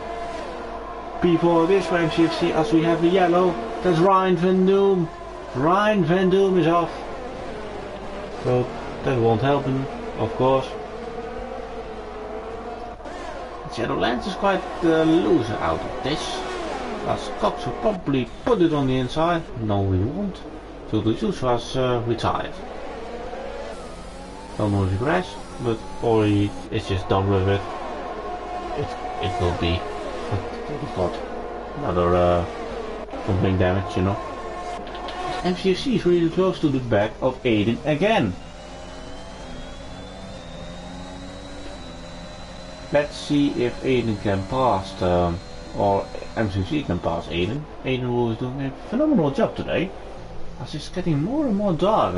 Before this for MCFC, as we have the yellow, that's Ryan Van Doom. Ryan Van Doom is off. So that won't help him, of course. Shadowlands is quite the loser out of this. As Cox will probably put it on the inside. No, we won't. So the juice was retired. Don't know if he crashed, but or he is just done with it. It will be. He's got another something damage, you know. MCFC is really close to the back of Aiden again. Let's see if Aiden can pass or MCFC can pass Aiden. Aiden was doing a phenomenal job today, as it's getting more and more dark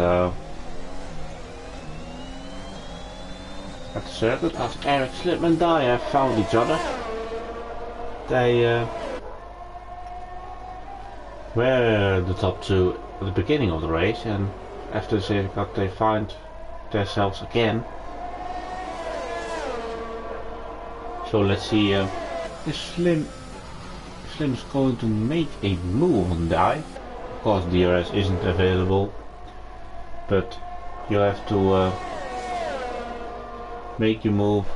at the circuit. As Eric Slip and Di have found each other. They were the top 2 at the beginning of the race, and after the safety car they find themselves again. So let's see if Slim's going to make a move on Di. Of course DRS isn't available, but you have to make your move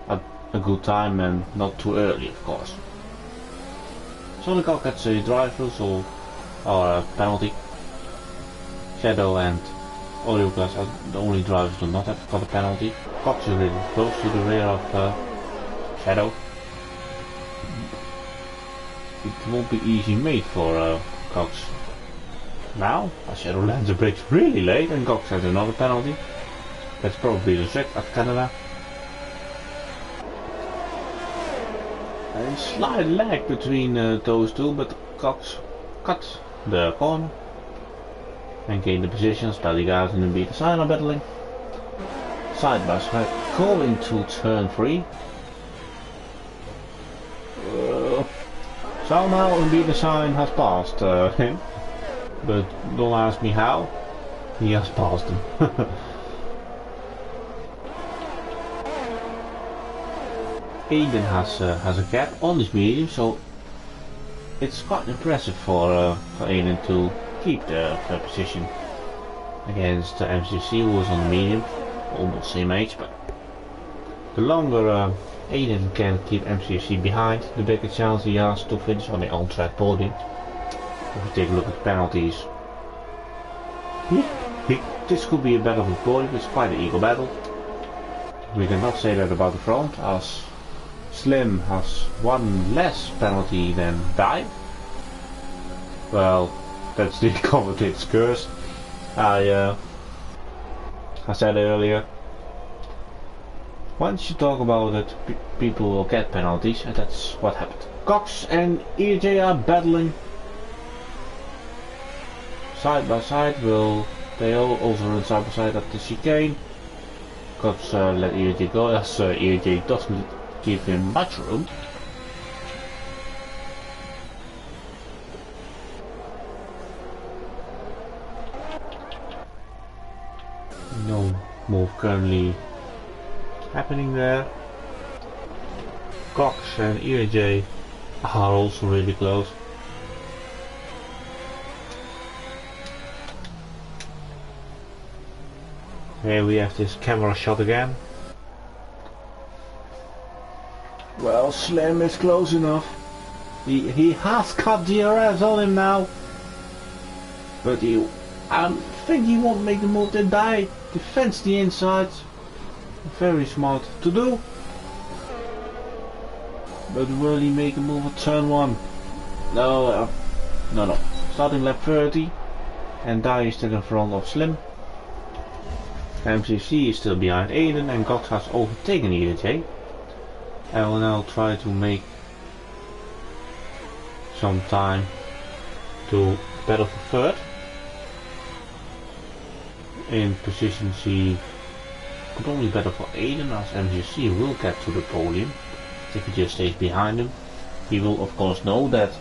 at a good time and not too early, of course. Sonic gets a drive-through or a penalty. Shadow and Audioclass are the only drivers who do not have got a penalty. Cox is really close to the rear of Shadow. It won't be easy made for Cox. Now, Shadow lands the brakes really late and Cox has another penalty. That's probably the trick at Canada. A slight lag between those two, but Cox cut the corner and gained the position. Spelligaard and beat the sign are battling. Side by side, going to turn 3. Somehow Beat the sign has passed him, but don't ask me how. He has passed him. Aiden has a gap on this medium, so it's quite impressive for Aiden to keep the third position against MCC, who was on the medium, almost same age, but the longer Aiden can keep MCC behind, the bigger chance he has to finish on the on-track podium. If we take a look at penalties, this could be a battle for the podium. It's quite an equal battle. We cannot say that about the front, as Slim has one less penalty than Di. Well, that's the commentator's curse. I said earlier, once you talk about it, people will get penalties, and that's what happened. Cox and EJ are battling side by side. Will they all also run side by side at the chicane? Cox let EJ go, as EJ doesn't give him much room. No move currently happening there. Cox and EJ are also really close. Here we have this camera shot again. Well, Slim is close enough. He has cut DRS on him now. But I think he won't make the move to die. Defends the insides. Very smart to do. But will he make a move at turn 1? No, no. Starting lap 30. And Dai is still in front of Slim. MCC is still behind Aiden and Gox has overtaken EJ. I will now try to make some time to battle for third. In position C, could only battle for Aiden as MCC will get to the podium. If he just stays behind him, he will of course know that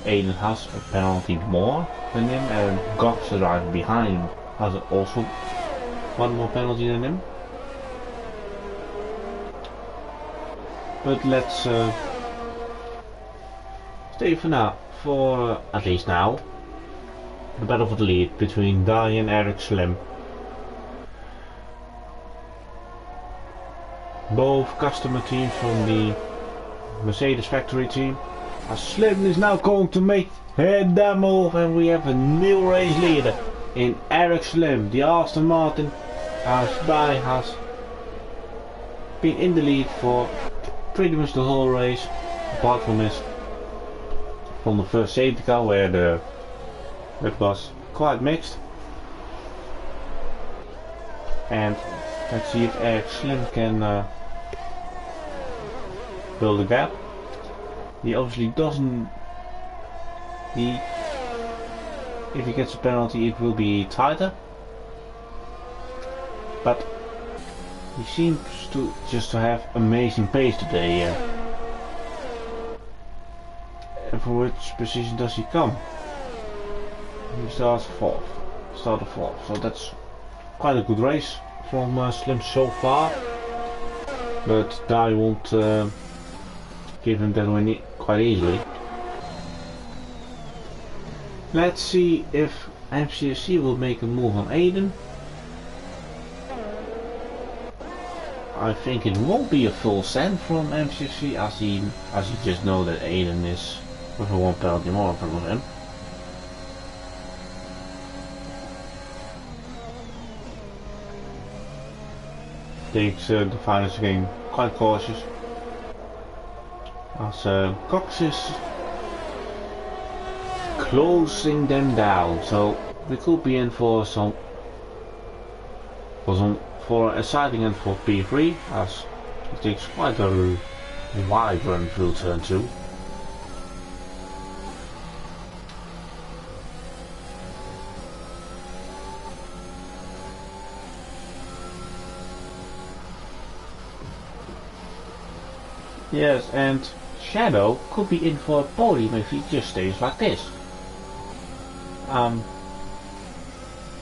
Aiden has a penalty more than him, and Gox, the driver behind him, has also one more penalty than him. But let's stay for now, for at least now, the battle for the lead between Dai and Eric Slim. Both customer teams from the Mercedes factory team. As Slim is now going to make that move, and we have a new race leader in Eric Slim. The Aston Martin as Dai has been in the lead for pretty much the whole race, apart from the first safety car where it was quite mixed. And let's see if Eric Slim can build a gap. He obviously doesn't. If he gets a penalty, it will be tighter. But he seems to just to have amazing pace today. And for which position does he come? He starts fourth. So that's quite a good race from Slim so far. But Dai won't give him that win quite easily. Let's see if MCSC will make a move on Aiden. I think it won't be a full send from MCSC as he just know that Aiden is with a one penalty more in front of him. Takes the finals game quite cautious. As Cox is closing them down, so we could be in for a sighting end for P3 as it takes quite a wide run through turn 2. Yes, and Shadow could be in for a podium if he just stays like this. Well,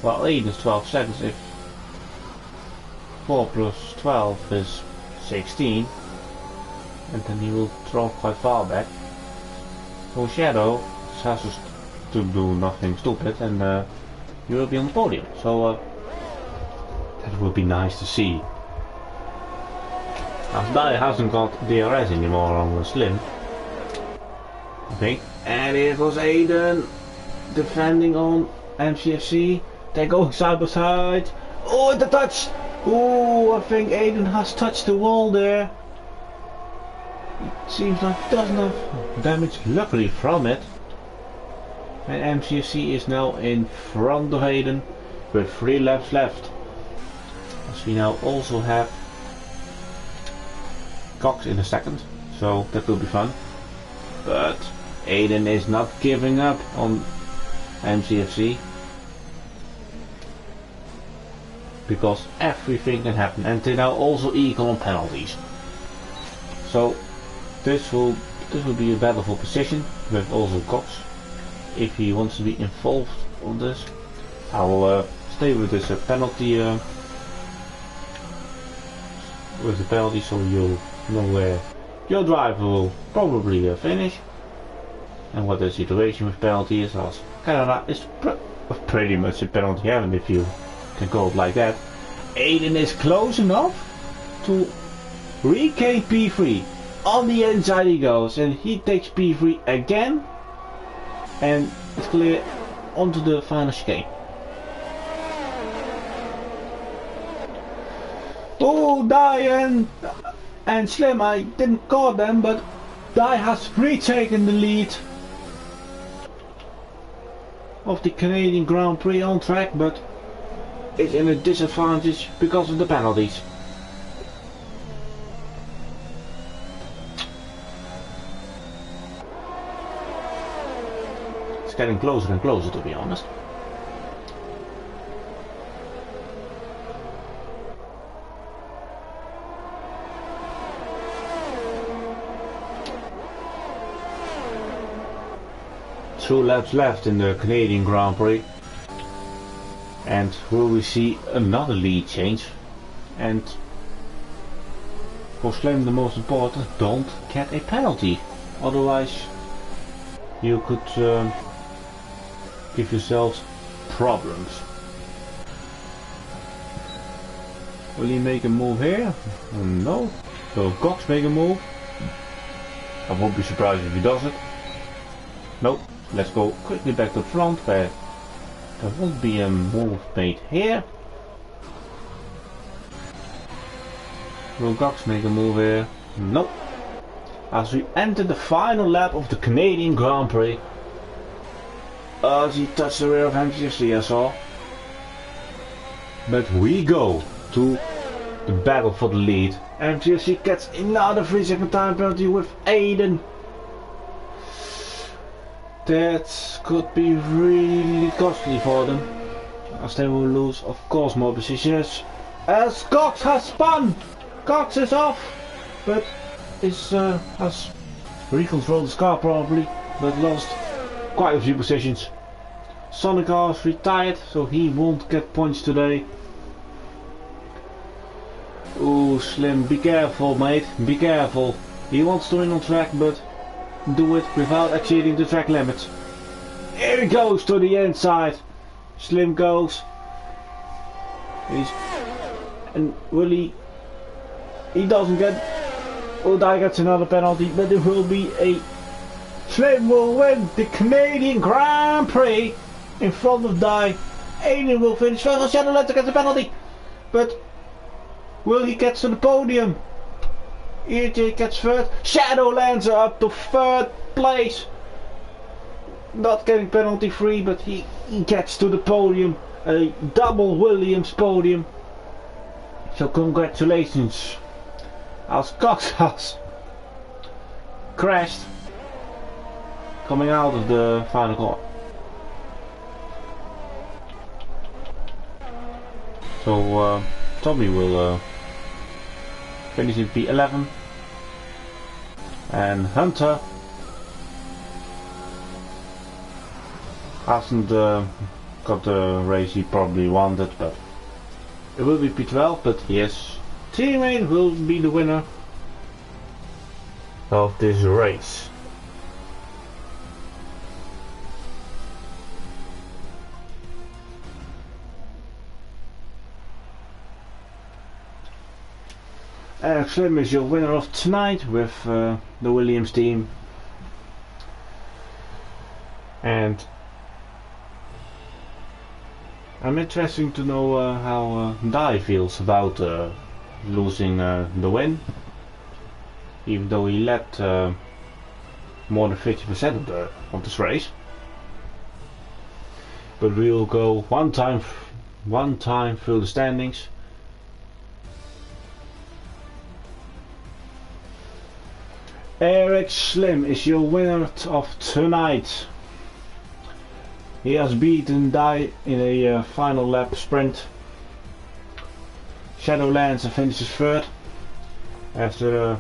Aiden is 12 seconds. If 4 plus 12 is 16, and then he will drop quite far back. So Shadow has to do nothing stupid, and he will be on the podium. So that would be nice to see. As Dai hasn't got DRS anymore on the Slim, I think. And it was Aiden defending on MCFC. They're going side by side. Oh, the touch! Oh, I think Aiden has touched the wall there. It seems like he doesn't have damage, luckily, from it. And MCFC is now in front of Aiden with 3 laps left. As we now also have Cox in a second, so that will be fun. But Aiden is not giving up on MCFC, because everything can happen, and they now also equal on penalties. So this will be a battle for position with also Cox if he wants to be involved on this. I will stay with this penalty so you'll know where your driver will probably finish and what the situation with penalty is, as Canada is pretty much a penalty heaven if you can call it like that. Aiden is close enough to regain P3. On the inside he goes, and he takes P3 again, and it's clear onto the final chicane. Oh, and Slim, I didn't call them, but Dai has retaken the lead of the Canadian Grand Prix on track, but is in a disadvantage because of the penalties. It's getting closer and closer, to be honest. Two laps left in the Canadian Grand Prix, and will we see another lead change? And for Slim, the most important, don't get a penalty, otherwise you could give yourselves problems. Will he make a move here? No. Will Cox make a move? I won't be surprised if he does it. Nope. Let's go quickly back to the front where there won't be a move made here. Will Cox make a move here? Nope. As we enter the final lap of the Canadian Grand Prix. As he touched the rear of MGFC, I saw. But we go to the battle for the lead. MGFC gets another 3-second time penalty with Aiden. That could be really costly for them, as they will lose, of course, more positions. As Cox has spun! Cox is off, but has recontrolled his car probably, but lost quite a few positions. Sonic is retired, so he won't get points today. Ooh, Slim, be careful, mate, be careful. He wants to win on track, but do it without exceeding the track limits. Here he goes to the inside. Slim goes. And will he doesn't get. Oh, Dai gets another penalty, but there will be a. Slim will win the Canadian Grand Prix in front of Dai. Aiden will finish first. Shadowlands gets a penalty, but will he get to the podium? EJ gets third. Shadowlands are up to third place. Not getting penalty free, but he gets to the podium. A double Williams podium. So congratulations. As Cox has crashed coming out of the final corner. So Tommy will finish in P11, and Hunter hasn't got the race he probably wanted, but it will be P12, but yes, teammate will be the winner of this race. Slim is your winner of tonight with the Williams team, and I'm interested to know how Dai feels about losing the win, even though he led more than 50% of this race. But we will go one time through the standings. Eric Slim is your winner of tonight. He has beaten Dai in a final lap sprint. Shadowlands finishes third after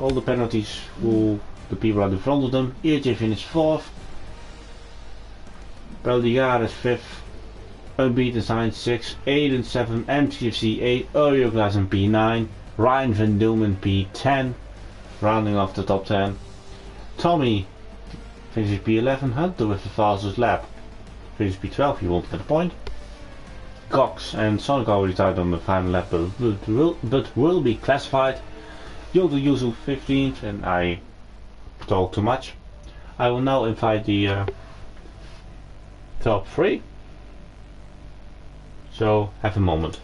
all the penalties who the people are in front of them. EJ finished fourth. Beldigar is fifth. Unbeaten Science 6. Aiden 7. MCFC 8. Earlier Glass in P9. Ryan Van Dulman P10. Rounding off the top 10. Tommy finishes P11. Hunter with the fastest lap finishes P12. He won't get a point. Cox and Sonic already tied on the final lap, but will be classified. Yoda Yuzu 15th, and I talk too much. I will now invite the top 3. So have a moment.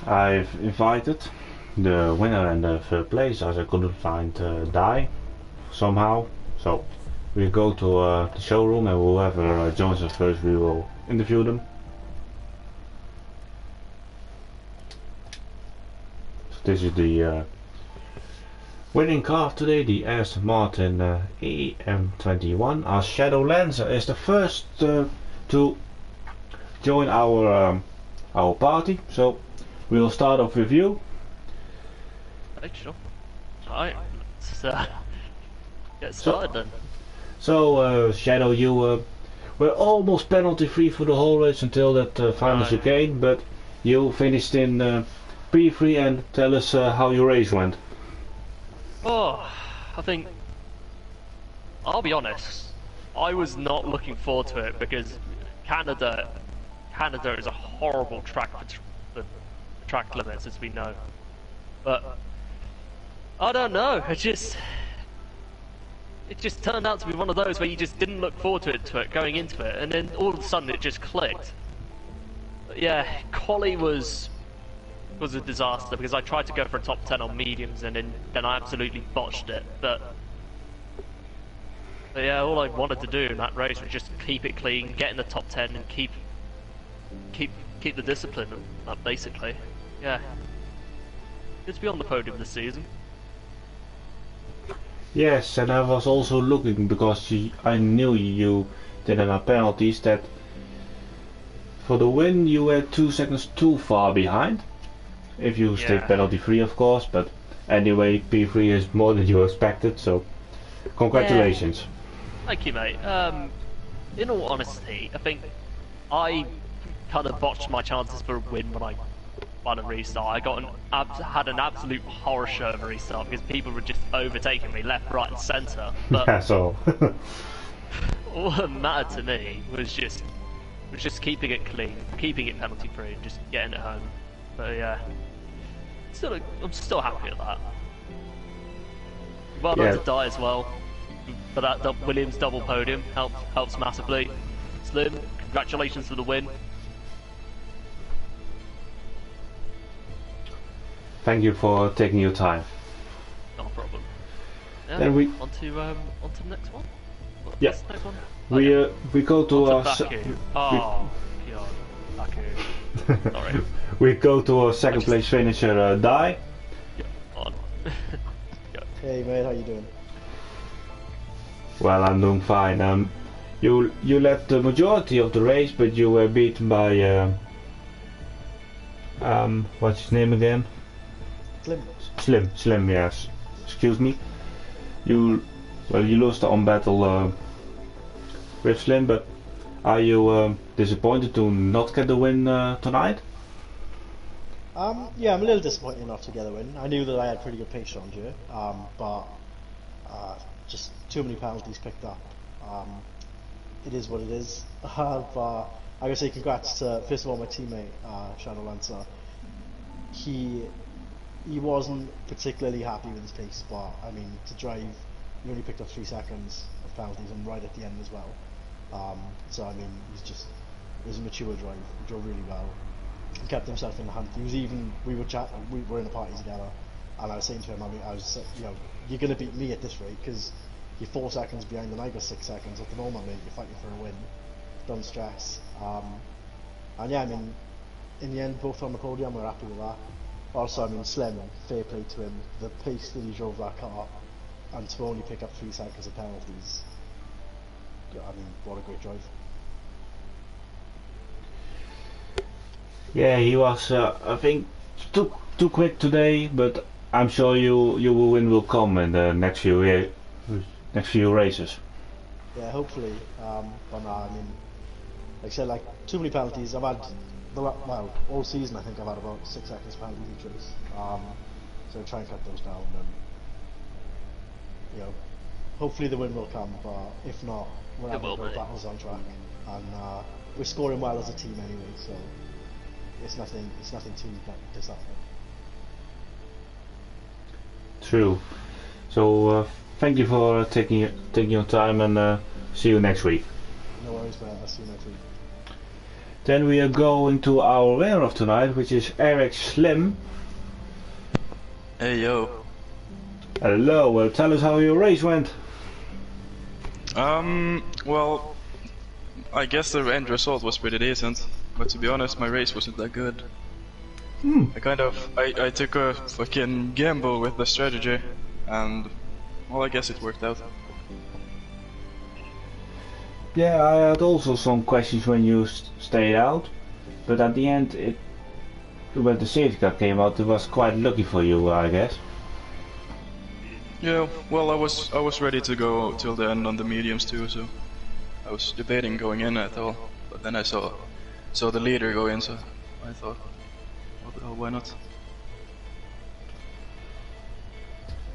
I've invited the winner and the third place as I couldn't find Die somehow. So we go to the showroom and whoever joins us first we will interview them. So this is the winning car today, the Aston Martin EM21. Our Shadow Lancer is the first to join our party. So we'll start off with you. Okay, sure. Alright, let's get started then. So Shadow, you were almost penalty free for the whole race until that final chicane, but you finished in P3 and tell us how your race went. Oh, I think, I'll be honest, I was not looking forward to it because Canada is a horrible track for track limits, as we know. But I don't know, it just turned out to be one of those where you just didn't look forward to it going into it, and then all of a sudden it just clicked. But yeah, quali was a disaster because I tried to go for a top 10 on mediums and then I absolutely botched it. But yeah, all I wanted to do in that race was just keep it clean, get in the top 10, and keep the discipline up, basically. Yeah, good to be on the podium this season. Yes, and I was also looking because I knew you didn't have penalties that for the win you were 2 seconds too far behind. If you stay penalty free, of course, but anyway, P3 is more than you expected, so congratulations. Yeah. Thank you, mate. In all honesty, I think I kind of botched my chances for a win when I won a restart. I had an absolute horror show of a restart because people were just overtaking me left, right, and centre. But that's all. All that mattered to me was just keeping it clean, keeping it penalty free, and just getting it home. But yeah. I'm still happy with that. Well done to Die as well. For that Williams double podium helps massively. Slim, congratulations for the win. Thank you for taking your time. No problem. Yeah, then we on to the next one. Yeah. Next one? We go to our Baku. Oh god, Baku. Sorry. We go to our second place finisher, Die. Yeah, on. Hey mate, how you doing? Well, I'm doing fine. You led the majority of the race, but you were beaten by what's his name again? Slim, yes. Excuse me. You lost on battle with Slim, but are you disappointed to not get the win tonight? Yeah, I'm a little disappointed not to get a win. I knew that I had pretty good pace on here, but just too many penalties picked up. It is what it is. But I gotta say congrats to, first of all, my teammate Shadow Lancer. He wasn't particularly happy with his pace, but I mean, to drive, he only picked up 3 seconds of penalties, and right at the end as well. So I mean, it was a mature drive. He drove really well. He kept himself in the hunt. We were in a party together, and I was saying to him, I was, you're going to beat me at this rate because you're 4 seconds behind and I got 6 seconds. At the moment, mate, you're fighting for a win. Don't stress. And yeah, I mean, in the end, both on the podium, we're happy with that. Also, I mean, Slim, fair play to him. The pace that he drove that car, and to only pick up 3 seconds of penalties. I mean, what a great drive. Yeah, he was, I think, too quick today, but I'm sure your win will come in the next few races. Yeah, hopefully. But no, I mean, like I said, like too many penalties. I've had all season. I think I've had about 6 seconds penalties each race. So try and cut those down, and hopefully the win will come. But if not, we're having good battles on track, and we're scoring well as a team anyway. So. It's nothing too disheartening. True. So thank you for taking your time, and see you next week. No worries, mate. I'll see you next week. Then we are going to our winner of tonight, which is Eric Slim. Hey yo. Hello, well tell us how your race went. Well, I guess the end result was pretty decent, but to be honest, my race wasn't that good. I took a fucking gamble with the strategy, and well, I guess it worked out. Yeah, I had also some questions when you stayed out, but at the end, when the safety car came out, it was quite lucky for you, I guess. Yeah, well, I was ready to go till the end on the mediums too, so I was debating going in at all, but then I saw the leader go in, so I thought, what the hell, why not?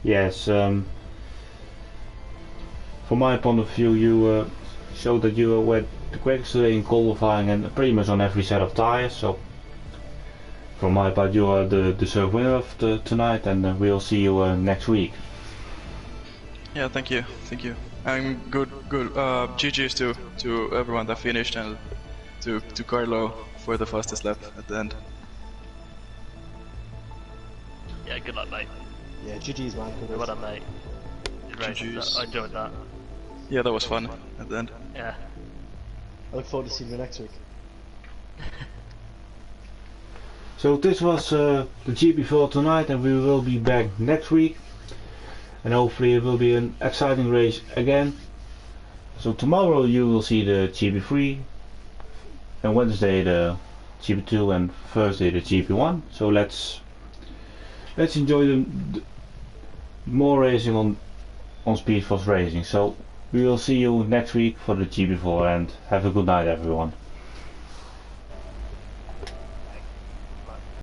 Yes, from my point of view, you showed that you were the quickest today in qualifying and pretty much on every set of tires. So, from my part, you are the deserved winner of tonight, and we'll see you next week. Yeah, thank you. I'm good. GG's to everyone that finished, and to Carlo for the fastest lap at the end. Yeah, good luck, mate. Yeah, GG's man. Good Well race. done, mate. Good race. GG's. I enjoyed that. Yeah, that was fun at the end. Yeah. I look forward to seeing you next week. So this was the GP4 tonight, and we will be back next week, and hopefully it will be an exciting race again. So tomorrow you will see the GP3, and Wednesday the GP2, and Thursday the GP1. So let's enjoy the more racing on Speed Force Racing. So we will see you next week for the GP4, and have a good night everyone.